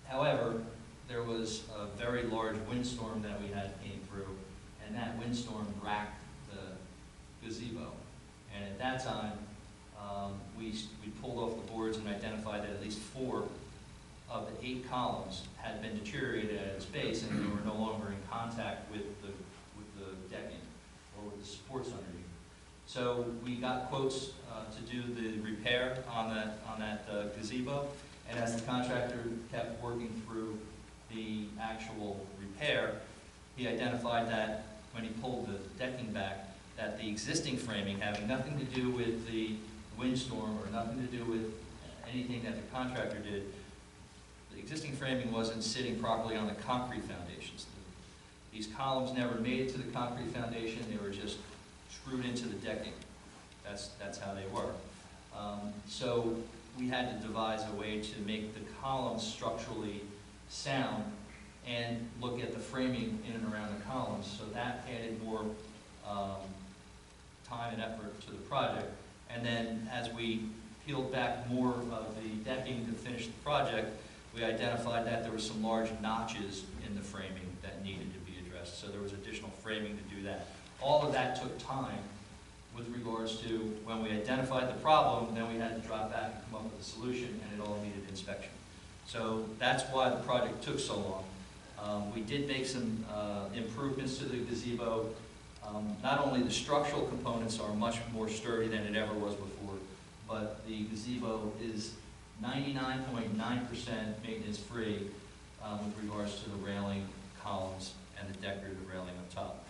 However, there was a very large windstorm that we had came through, and that windstorm racked the gazebo. And at that time, we pulled off the boards and identified that at least 4 of the 8 columns had been deteriorated at its base, and they were no longer in contact with the decking or with the supports underneath. So we got quotes to do the repair on that gazebo, and as the contractor kept working through the actual repair, he identified that when he pulled the decking back, that the existing framing, having nothing to do with the windstorm or nothing to do with anything that the contractor did, the existing framing wasn't sitting properly on the concrete foundations. These columns never made it to the concrete foundation, they were just screwed into the decking. That's how they work. So we had to devise a way to make the columns structurally sound and look at the framing in and around the columns. So that added more time and effort to the project. And then as we peeled back more of the decking to finish the project, we identified that there were some large notches in the framing that needed to be addressed. So there was additional framing to do that. All of that took time with regards to when we identified the problem, then we had to drop back and come up with a solution, and it all needed inspection. So that's why the project took so long. We did make some improvements to the gazebo. Not only the structural components are much more sturdy than it ever was before, but the gazebo is 99.9% maintenance-free with regards to the railing, columns, and the decorative railing up top.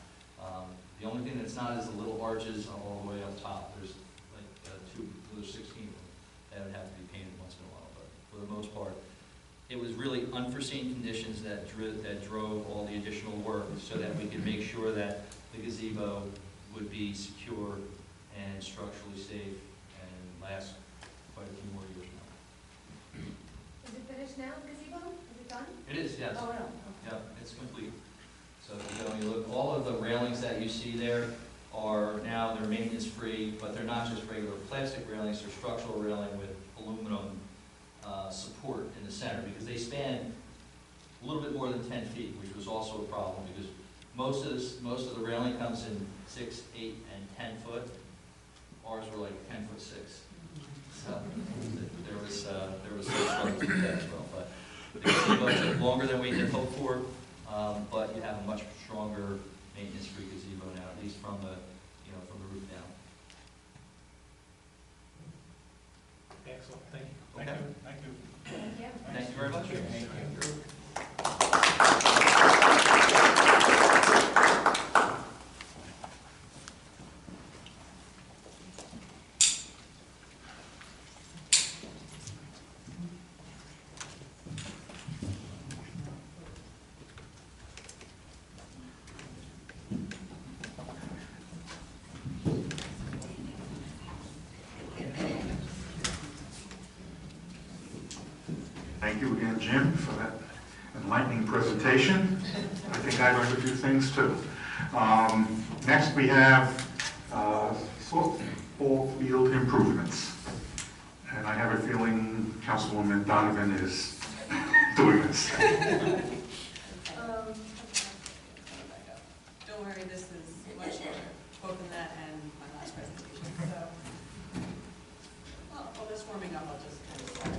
The only thing that's not is the little arches all the way up top. There's like 16 of them that would have to be painted once in a while, but for the most part, it was really unforeseen conditions that drove all the additional work so that we could make sure that the gazebo would be secure and structurally safe and last quite a few more years now. Is it finished now, gazebo? Is it done? It is, yes. Oh, no. Yeah, it's complete. So if you go and you look, all of the railings that you see there are now, they're maintenance-free, but they're not just regular plastic railings, they're structural railing with aluminum support in the center, because they span a little bit more than 10 feet, which was also a problem, because most of the railing comes in 6, 8, and 10 foot. Ours were like 10'6". So there was some struggles with that as well. But the gazebo took longer than we had hoped for, but you have a much stronger maintenance-free gazebo now, at least from the roof down. Excellent, thank you. Okay. Thank you. Thank you. Thank you very much. Thank you again, Jim, for that enlightening presentation. I think I learned a few things too. Next, we have softball field improvements. And I have a feeling Councilwoman Donovan is doing this. Don't worry, this is much shorter, both in that and my last presentation. So, while this warming up, I'll just kind of start.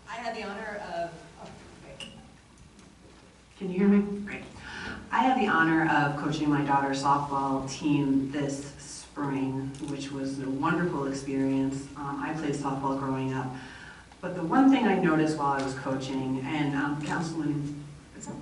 I had the honor of, Can you hear me? Great. I had the honor of coaching my daughter's softball team this spring, which was a wonderful experience. I played softball growing up. But the one thing I noticed while I was coaching, and Councilman, what's up?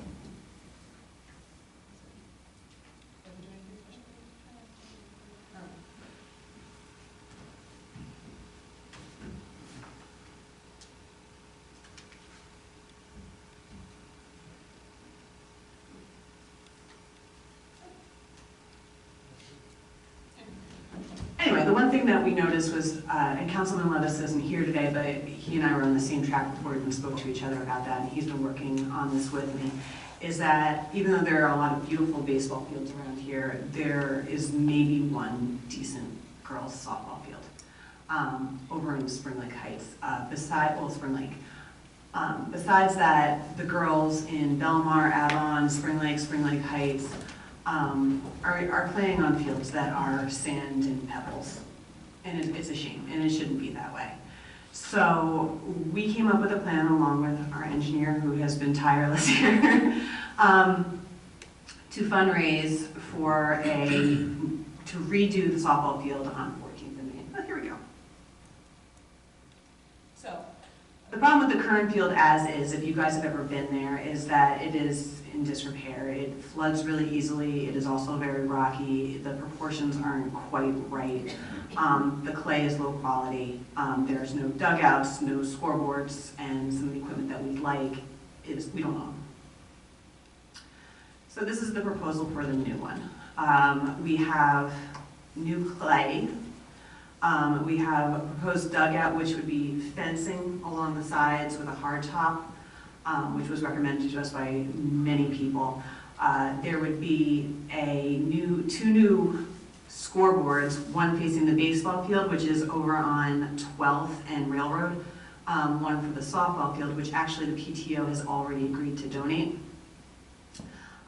Anyway, the one thing that we noticed was, and Councilman Levis isn't here today, but he and I were on the same track before we even spoke to each other about that, and he's been working on this with me, is that even though there are a lot of beautiful baseball fields around here, there is maybe one decent girls' softball field over in Spring Lake Heights. Spring Lake. Besides that, the girls in Belmar, Avon, Spring Lake Heights, are playing on fields that are sand and pebbles. And it's a shame, and it shouldn't be that way. So we came up with a plan along with our engineer, who has been tireless here, to fundraise for to redo the softball field on 14th and Main. Oh, here we go. so, The problem with the current field as is, if you guys have ever been there, is that it is in disrepair. It floods really easily. It is also very rocky. The proportions aren't quite right. The clay is low quality. There's no dugouts, no scoreboards, and some of the equipment that we'd like we don't own. So this is the proposal for the new one. We have new clay. We have a proposed dugout, which would be fencing along the sides with a hard top, which was recommended to us by many people. There would be two new scoreboards, one facing the baseball field, which is over on 12th and Railroad, one for the softball field, which actually the PTO has already agreed to donate,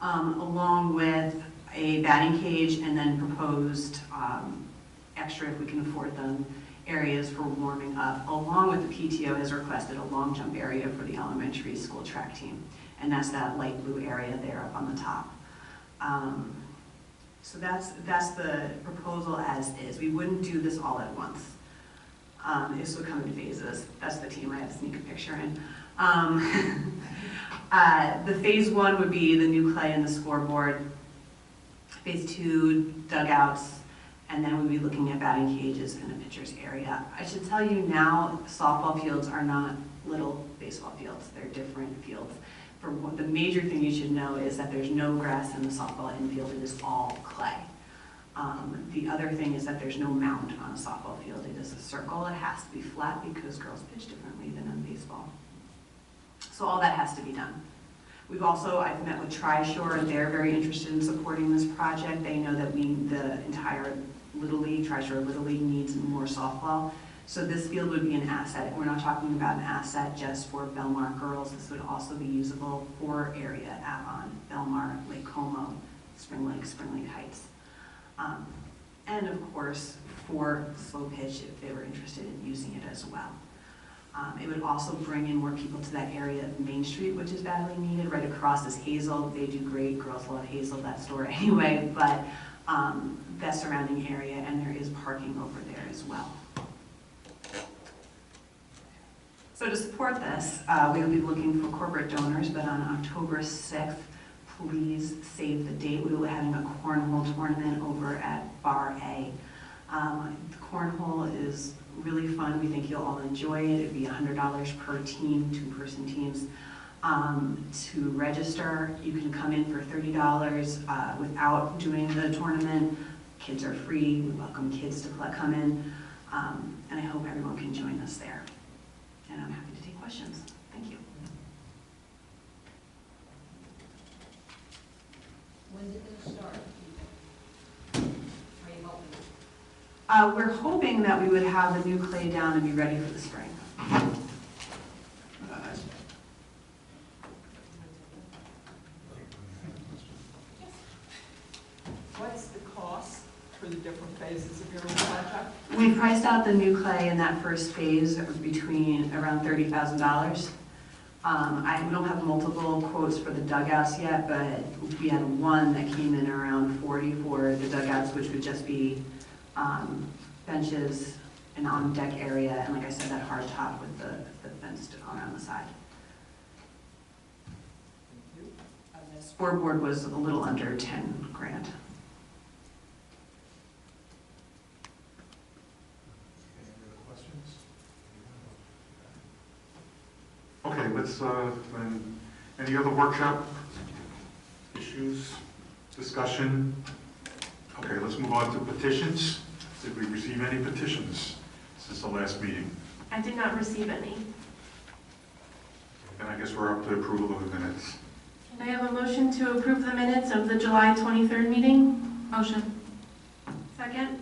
along with a batting cage, and then proposed extra, if we can afford them, areas for warming up, along with the PTO has requested a long jump area for the elementary school track team. And that's that light blue area there up on the top. So that's the proposal as is. We wouldn't do this all at once. This would come in phases. That's the team I have to sneak a picture in. The phase one would be the new clay and the scoreboard. Phase two, dugouts. And then we'll be looking at batting cages and a pitcher's area. I should tell you now, softball fields are not little baseball fields. They're different fields. The major thing you should know is that there's no grass in the softball infield. It is all clay. The other thing is that there's no mound on a softball field. It is a circle. It has to be flat because girls pitch differently than in baseball. So all that has to be done. I've met with Tri-Shore, and they're very interested in supporting this project. They know that the entire Little League, Tri-Shore Little League needs more softball. So this field would be an asset. We're not talking about an asset just for Belmar girls. This would also be usable for area Avon, Belmar, Lake Como, Spring Lake Heights. And of course, for slow pitch if they were interested in using it as well. It would also bring in more people to that area of Main Street, which is badly needed. Right across is Hazel. They do great. Girls love Hazel, that store anyway, but that surrounding area, and there is parking over there as well. So to support this, we will be looking for corporate donors, but on October 6th, please save the date. We will be having a cornhole tournament over at Bar A. The cornhole is really fun. We think you'll all enjoy it. It'd be $100 per team, 2-person teams. To register, you can come in for $30 without doing the tournament. Kids are free. We welcome kids to come in. And I hope everyone can join us there. And I'm happy to take questions. Thank you. When did this start? Are you hoping? We're hoping that we would have the new clay down and be ready for the spring. What's the cost for the different phases of your project? We priced out the new clay in that first phase between around $30,000. We don't have multiple quotes for the dugouts yet, but we had one that came in around 40 for the dugouts, which would just be benches, an on-deck area, and like I said, that hard top with the fence around the side. Thank you. And this Scoreboard was a little under 10 grand. Any other questions? Okay, let's, any other workshop issues, discussion? Okay, let's move on to petitions. Did we receive any petitions since the last meeting? I did not receive any. And I guess we're up to approval of the minutes. Can I have a motion to approve the minutes of the July 23rd meeting? Motion. Second?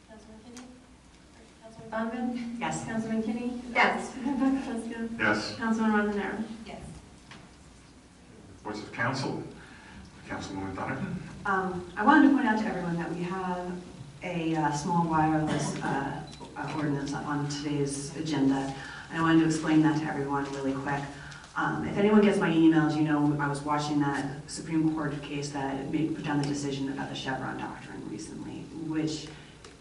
Councilman Kinney? Councilman Donovan? Yes. Councilman Kinney? Yes. Councilman Yes. Montanaro? Yes. Reports of council. Councilwoman Donovan? I wanted to point out to everyone that we have a small wireless ordinance on today's agenda. And I wanted to explain that to everyone really quick. If anyone gets my emails, you know I was watching that Supreme Court case that put down the decision about the Chevron doctrine recently, which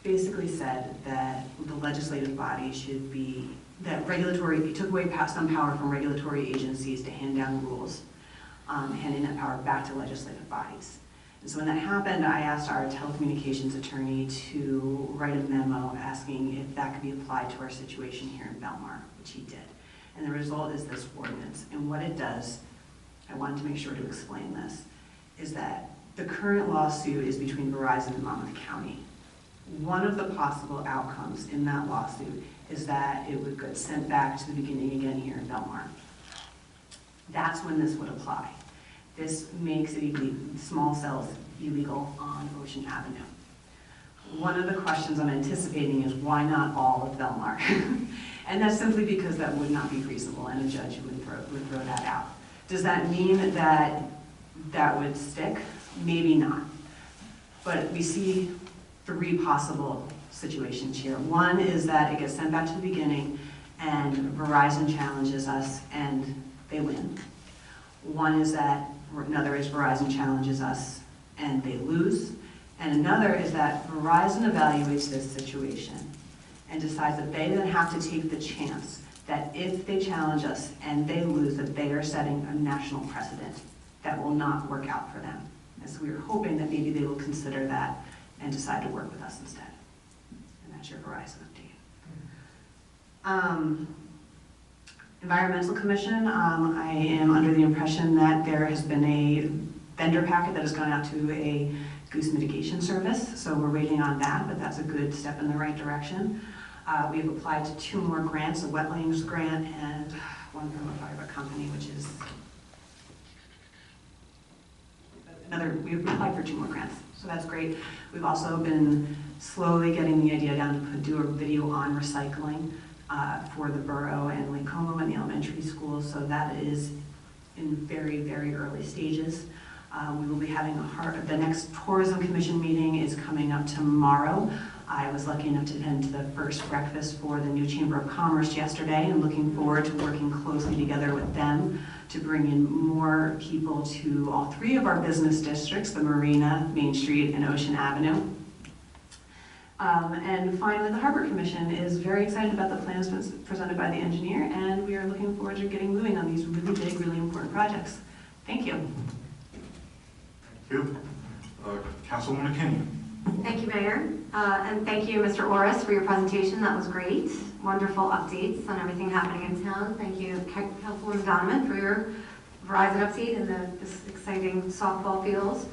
basically said that the legislative body should be, it took away some power from regulatory agencies to hand down rules, handing that power back to legislative bodies. And so when that happened, I asked our telecommunications attorney to write a memo asking if that could be applied to our situation here in Belmar, which he did. And the result is this ordinance. And what it does, I wanted to make sure to explain this, is that the current lawsuit is between Verizon and Monmouth County. One of the possible outcomes in that lawsuit is that it would get sent back to the beginning again here in Belmar. That's when this would apply. This makes it small cells illegal on Ocean Avenue. One of the questions I'm anticipating is why not all of Belmar? And that's simply because that would not be reasonable, and a judge would throw that out. Does that mean that that would stick? Maybe not. But we see 3 possible situations here. One is that it gets sent back to the beginning, and Verizon challenges us, and they win. One is that, another is Verizon challenges us, and they lose. And another is that Verizon evaluates this situation and decides that they then have to take the chance that if they challenge us and they lose, that they are setting a national precedent that will not work out for them. And so we are hoping that maybe they will consider that and decide to work with us instead. And that's your Verizon update. Environmental Commission, I am under the impression that there has been a vendor packet that has gone out to a goose mitigation service, so we're waiting on that, but that's a good step in the right direction. We have applied to 2 more grants, a wetlands grant and one from a private company, which is we applied for 2 more grants, so that's great. We've also been slowly getting the idea down to do a video on recycling for the borough and Lake Como and the elementary schools, so that is in very, very early stages. We will be having the next Tourism Commission meeting is coming up tomorrow. I was lucky enough to attend the first breakfast for the new Chamber of Commerce yesterday, and looking forward to working closely together with them to bring in more people to all 3 of our business districts, the Marina, Main Street, and Ocean Avenue. And finally, the Harbor Commission is very excited about the plans presented by the engineer, and we are looking forward to getting moving on these really big, really important projects. Thank you. Thank you. Councilwoman McKinney. Thank you, Mayor. And thank you, Mr. Orris, for your presentation. That was great. Wonderful updates on everything happening in town. Thank you, Councilwoman Donovan, for your Verizon update and this exciting softball field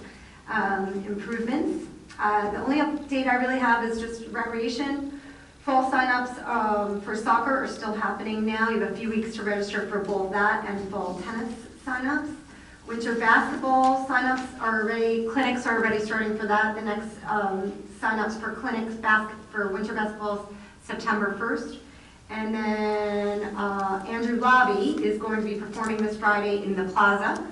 improvements. The only update I really have is just recreation. Fall signups for soccer are still happening now. You have a few weeks to register for both that and fall tennis signups. Winter basketball signups clinics are already starting for that. The next signups for clinics for winter basketball is September 1st. And then Andrew Lobby is going to be performing this Friday in the plaza.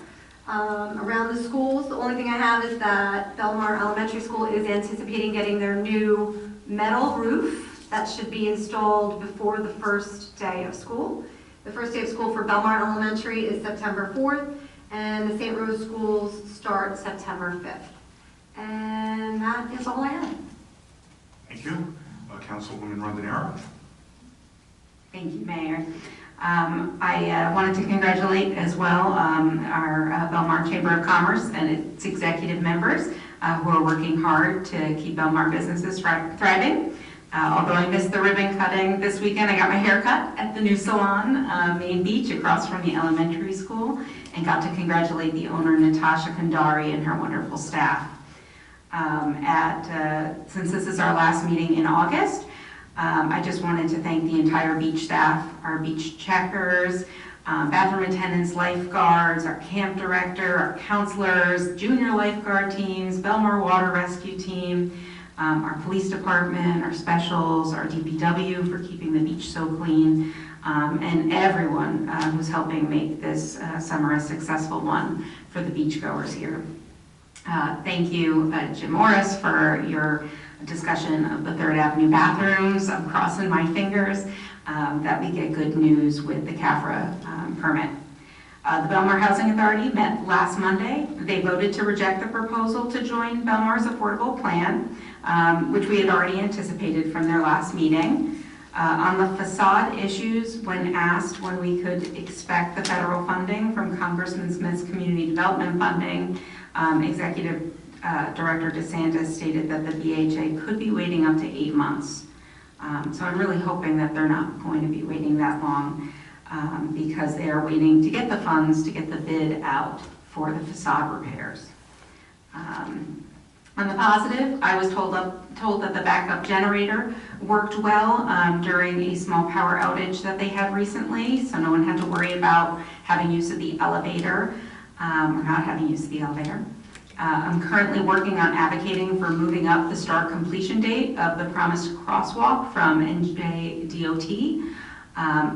Around the schools, the only thing I have is that Belmar Elementary School is anticipating getting their new metal roof that should be installed before the first day of school. The first day of school for Belmar Elementary is September 4th, and the St. Rose schools start September 5th. And that is all I have. Thank you. Councilwoman Rondinero. Thank you, Mayor. I wanted to congratulate as well our Belmar Chamber of Commerce and its executive members who are working hard to keep Belmar businesses thriving. Although I missed the ribbon cutting this weekend, I got my hair cut at the new salon, Main Beach, across from the elementary school, and got to congratulate the owner, Natasha Kandari, and her wonderful staff. Since this is our last meeting in August, I just wanted to thank the entire beach staff, our beach checkers, bathroom attendants, lifeguards, our camp director, our counselors, junior lifeguard teams, Belmar Water Rescue Team, our police department, our specials, our DPW for keeping the beach so clean, and everyone who's helping make this summer a successful one for the beachgoers here. Thank you, Jim Morris, for your discussion of the 3rd Avenue bathrooms. I'm crossing my fingers that we get good news with the CAFRA permit. The Belmar Housing Authority met last Monday. They voted to reject the proposal to join Belmar's affordable plan, which we had already anticipated from their last meeting. On the facade issues, when asked when we could expect the federal funding from Congressman Smith's community development funding, Executive Director DeSantis stated that the BHA could be waiting up to 8 months. So I'm really hoping that they're not going to be waiting that long because they are waiting to get the funds to get the bid out for the facade repairs. On the positive, I was told that the backup generator worked well during a small power outage that they had recently, so no one had to worry about having use of the elevator or not having use of the elevator. I'm currently working on advocating for moving up the start completion date of the promised crosswalk from NJDOT.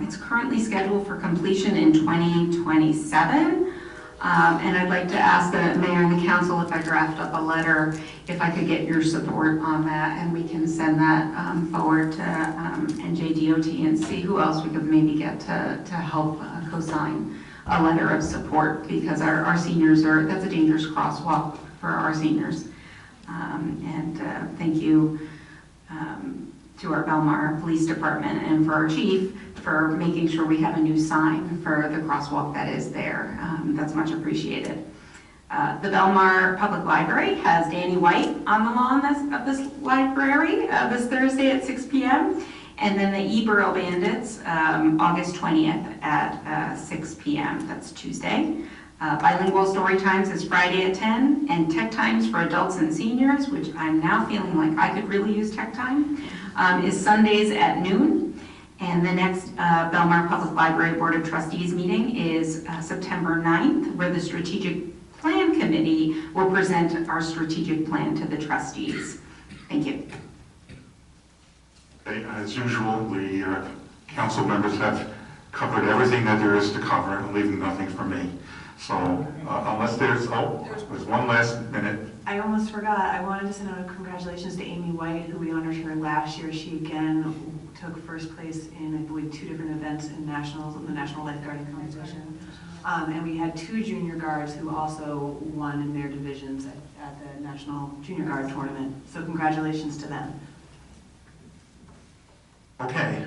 It's currently scheduled for completion in 2027. And I'd like to ask the mayor and the council if I draft up a letter, if I could get your support on that, and we can send that forward to NJDOT and see who else we could maybe get to help co-sign a letter of support, because our seniors that's a dangerous crosswalk for our seniors. Thank you to our Belmar Police Department and for our chief for making sure we have a new sign for the crosswalk that is there. That's much appreciated. The Belmar Public Library has Danny White on the lawn of this library this Thursday at 6 p.m. And then the E-Borough Bandits, August 20th at 6 p.m. That's Tuesday. Bilingual Story Times is Friday at 10, and Tech Times for adults and seniors, which I'm now feeling like I could really use Tech Time, is Sundays at noon. And the next Belmar Public Library Board of Trustees meeting is September 9th, where the Strategic Plan Committee will present our strategic plan to the trustees. Thank you. Okay, as usual, the council members have covered everything that there is to cover, leaving nothing for me. So unless there's one last minute. I almost forgot. I wanted to send out a congratulations to Amy White, who we honored her last year. She again took first place in, I believe, 2 different events in nationals, in the National Lifeguarding Competition. And we had 2 junior guards who also won in their divisions at the National Junior Guard Tournament. So congratulations to them. Okay.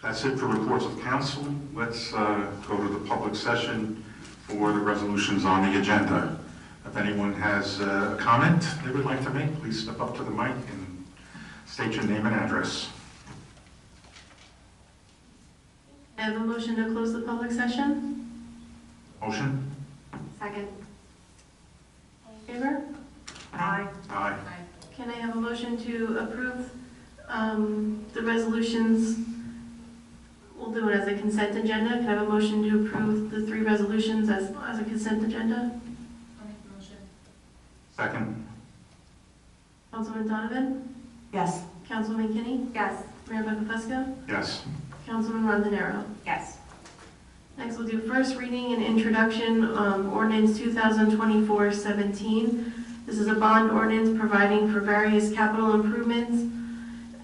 That's it for reports of council. Let's go to the public session for the resolutions on the agenda. If anyone has a comment they would like to make, please step up to the mic and state your name and address. I have a motion to close the public session. Motion? Second. All in favor? Aye. Aye. Can I have a motion to approve the resolutions? We'll do it as a consent agenda. Can I have a motion to approve the 3 resolutions as a consent agenda? I'll make the motion. Second? Councilman Donovan? Yes. Councilman Kinney? Yes. Mayor Buckafusco? Yes. Councilman Rondanero? Yes. Next, we'll do first reading and introduction, ordinance 2024-17. This is a bond ordinance providing for various capital improvements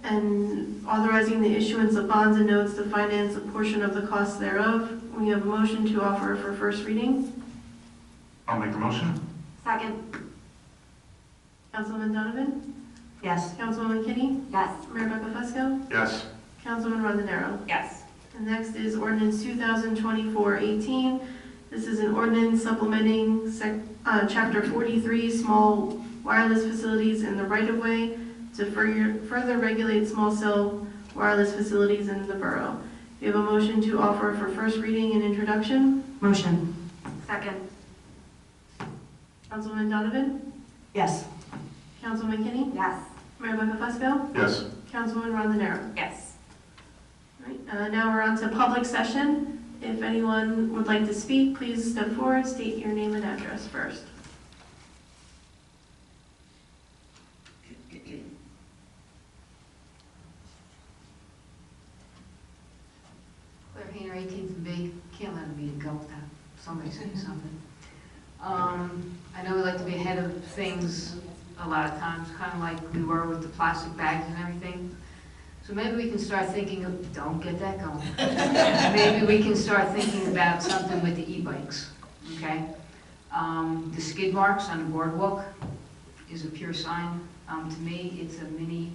and authorizing the issuance of bonds and notes to finance a portion of the costs thereof. We have a motion to offer for first reading. I'll make the motion. Second. Councilman Donovan? Yes. Councilwoman Kinney? Yes. Mayor Buckafusco? Yes. Councilman Rondanero? Yes. And next is ordinance 2024-18. This is an ordinance supplementing Chapter 43, small wireless facilities in the right-of-way to further regulate small cell wireless facilities in the borough. We have a motion to offer for first reading and introduction. Motion. Second. Councilman Donovan? Yes. Councilman Kinney? Yes. Mayor Buckafusco? Yes. Councilwoman Rondanero? Yes. All right, now we're on to public session. If anyone would like to speak, please step forward, state your name and address first. Claire Hayner, 18th and B. Can't let a meeting go without somebody saying something. I know we like to be ahead of things a lot of times, kind of like we were with the plastic bags and everything. So maybe we can start thinking of, don't get that going. Maybe we can start thinking about something with the e-bikes, okay? The skid marks on the boardwalk is a pure sign. To me, it's a mini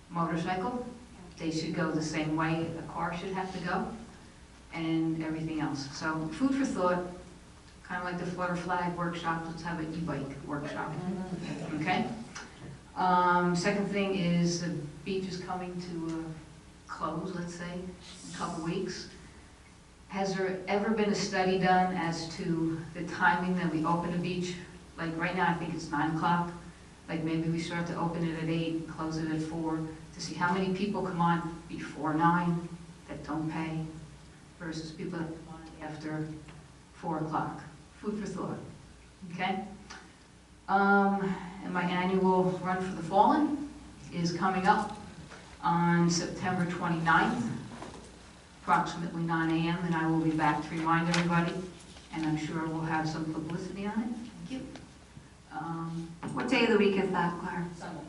motorcycle. They should go the same way a car should have to go, and everything else. So food for thought, kind of like the Flutter Flag workshop, let's have an e-bike workshop, okay? Second thing is the beach is coming to a close, let's say, in a couple weeks. Has there ever been a study done as to the timing that we open the beach? Like right now, I think it's 9 o'clock. Like maybe we start to open it at 8 and close it at 4 to see how many people come on before 9 that don't pay versus people that come on after 4 o'clock. Food for thought, okay? And my annual Run for the Fallen is coming up on September 29th, approximately 9 a.m., and I will be back to remind everybody, and I'm sure we'll have some publicity on it. Thank you. What day of the week is that, Claire? Sunday.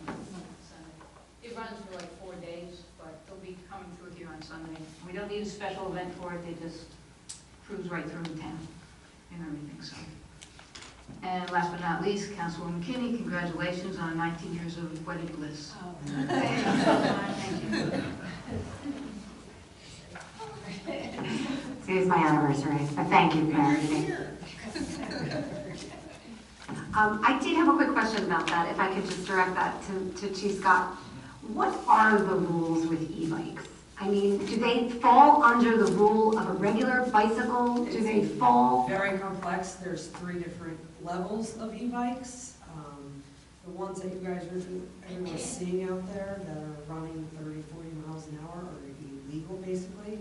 It runs for like 4 days, but they'll be coming through here on Sunday. We don't need a special event for it, they just cruise right through the town and everything, so. And last but not least, Councilwoman Kinney, congratulations on 19 years of wedding bliss. Oh. Thank you. Today's my anniversary, but thank you for everything. I did have a quick question about that, if I could just direct that to Chief Scott. What are the rules with e-bikes? I mean, do they fall under the rule of a regular bicycle? Do they fall? Very complex. There's 3 different levels of e-bikes. the ones that you guys are, everyone's seeing out there that are running 30, 40 miles an hour are illegal, basically.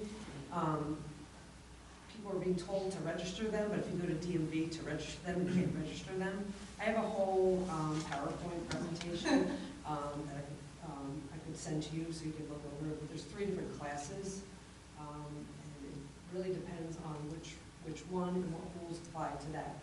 People are being told to register them, but if you go to DMV to register them, you can't register them. I have a whole PowerPoint presentation that I could send to you so you could look over it. But there's 3 different classes, and it really depends on which one and what rules apply to that.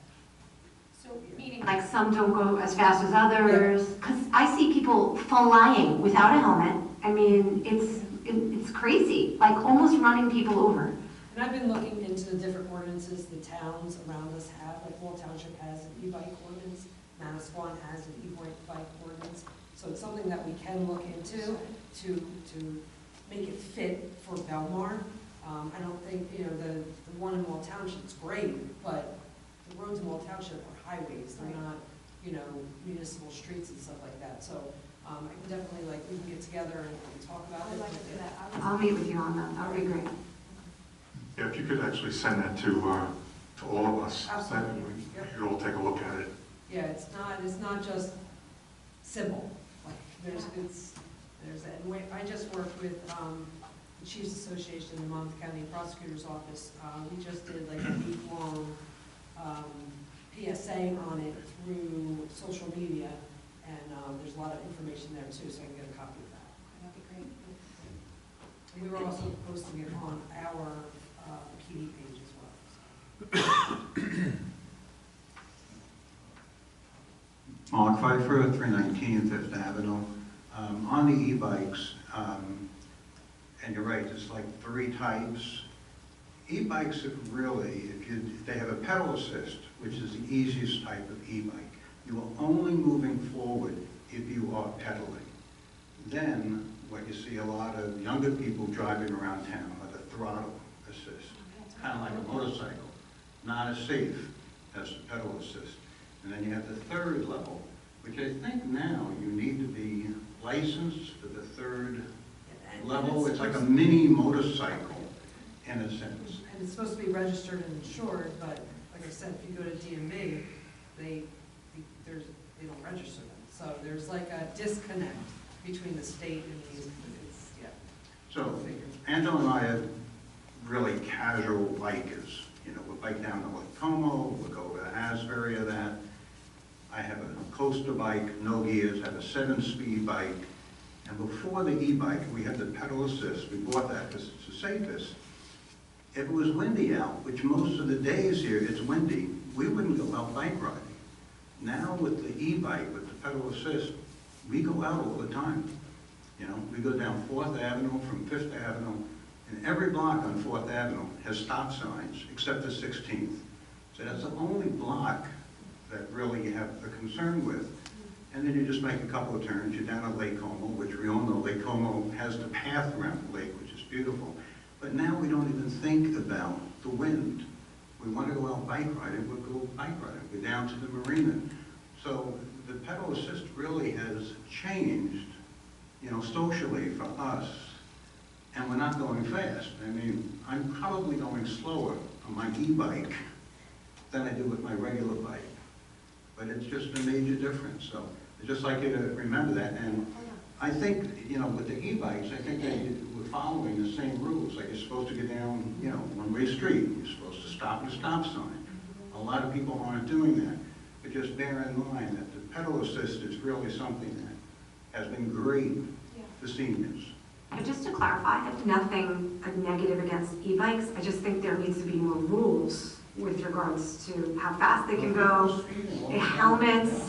So meaning like some don't go as fast as others, because I see people flying without a helmet. I mean, it's crazy, like almost running people over. And I've been looking into the different ordinances the towns around us have, like Wall Township has an e-bike ordinance, Manasquan has an e-bike ordinance. So it's something that we can look into to make it fit for Belmar. I don't think, the one in Wall Township's great, but the roads in Wall Township are highways. They're not, municipal streets and stuff like that. So I can definitely, we can get together and talk about it. I'd like to do that. I'll meet with you on that. That would be great. Yeah, if you could actually send that to all of us. Absolutely. Then we could all take a look at it. Yeah, it's not just simple. And I just worked with the Chiefs Association in the Monmouth County Prosecutor's Office. We just did like a week-long PSA on it through social media, and there's a lot of information there too, so I can get a copy of that. That'd be great. And we were also posting it on our PD page as well. Mark Pfeiffer, 319 Fifth Avenue. On the e-bikes, and you're right, there's like 3 types. E-bikes really, if they have a pedal assist, which is the easiest type of e-bike, you are only moving forward if you are pedaling. Then, what you see a lot of younger people driving around town are the throttle assist, kind of like a motorcycle, not as safe as the pedal assist. And then you have the 3rd level, which I think now you need to be licensed for the 3rd level. It's like a mini motorcycle in a sense. And it's supposed to be registered and insured, but like I said, if you go to DMV, they don't register them. So there's like a disconnect between the state and these, yeah. So Angela and I are really casual bikers. We'll bike down to Lake Como, we'll go to Asbury or that. I have a coaster bike, no gears, have a 7-speed bike. And before the e-bike, we had the pedal assist. We bought that because it's the safest. If it was windy out, which most of the days here it's windy, we wouldn't go out bike riding. Now with the e-bike, with the pedal assist, we go out all the time. We go down 4th Avenue from 5th Avenue, and every block on 4th Avenue has stop signs, except the 16th. So that's the only block that really you have a concern with. And then you just make a couple of turns. You're down at Lake Como, which we all know Lake Como has the path around the lake, which is beautiful. But now we don't even think about the wind. We want to go out bike riding, we'll go bike riding. We're down to the marina. So the pedal assist really has changed, socially for us. And we're not going fast. I mean, I'm probably going slower on my e-bike than I do with my regular bike. But it's just a major difference. So I'd just like you to remember that. And I think, with the e-bikes, I think they were following the same rules. Like you're supposed to get down, one-way street. You're supposed to stop at a stop sign. A lot of people aren't doing that. But just bear in mind that the pedal assist is really something that has been great for seniors. And just to clarify, I have nothing negative against e-bikes. I just think there needs to be more rules with regards to how fast they can go, the helmets,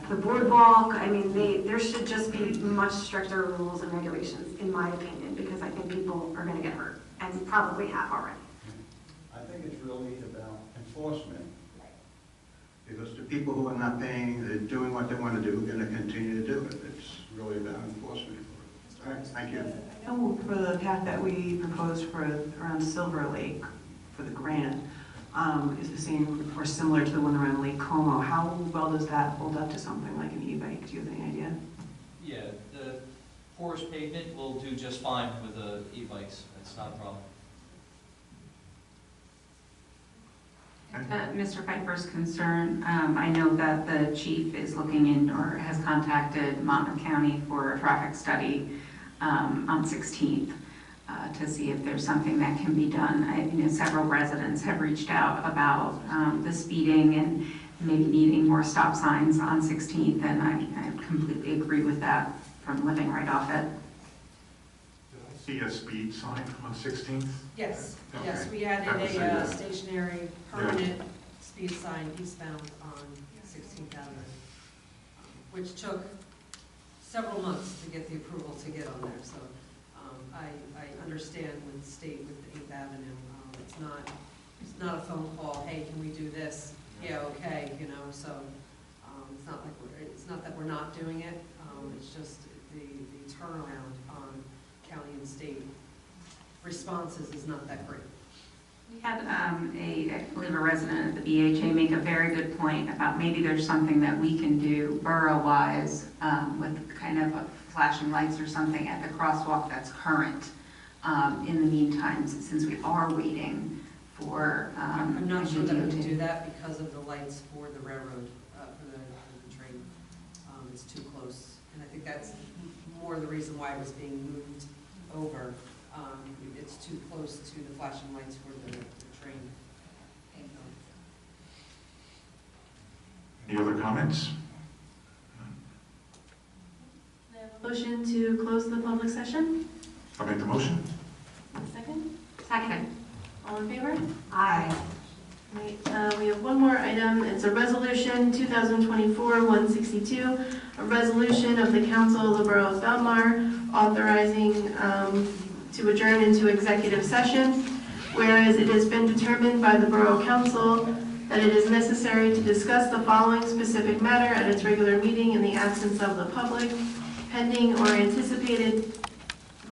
the boardwalk. There should just be much stricter rules and regulations, in my opinion, because I think people are going to get hurt, and probably have already. I think it's really about enforcement. Because the people who are not paying, they're doing what they want to do, are going to continue to do it. It's really about enforcement. All right, thank you. I know for the path that we proposed for around Silver Lake for the grant is the same or similar to the one around Lake Como. How well does that hold up to something like an e-bike? Do you have any idea? Yeah, the porous pavement will do just fine with the e-bikes. That's not a problem. Mr. Pfeiffer's concern, I know that the chief is looking in or has contacted Monmouth County for a traffic study on 16th to see if there's something that can be done. Several residents have reached out about the speeding and maybe needing more stop signs on 16th, and I completely agree with that from living right off it. See a speed sign on 16th? Yes, Okay. yes, we added That was a a, stationary permanent speed sign eastbound on 16th Avenue, which took several months to get the approval to get on there, so I understand with the state with the 8th Avenue, it's not a phone call, hey, can we do this? Yeah, okay, so it's not that we're not doing it, it's just the turnaround on county and state responses is not that great. We had I believe a resident at the BHA make a very good point about maybe there's something that we can do borough-wise with kind of flashing lights or something at the crosswalk that's current in the meantime, since we are waiting for I'm not sure that we DOT. can do that because of the lights for the railroad, for the train. It's too close, and I think that's more the reason why it was being moved over. It's too close to the flashing lights for the train. any other comments? Motion to close the public session? I'll make the motion. Second? Second. All in favor? Aye. Right, we have one more item. It's a resolution 2024-162, a resolution of the Council of the Borough of Belmar authorizing to adjourn into executive session, whereas it has been determined by the Borough Council that it is necessary to discuss the following specific matter at its regular meeting in the absence of the public, pending or anticipated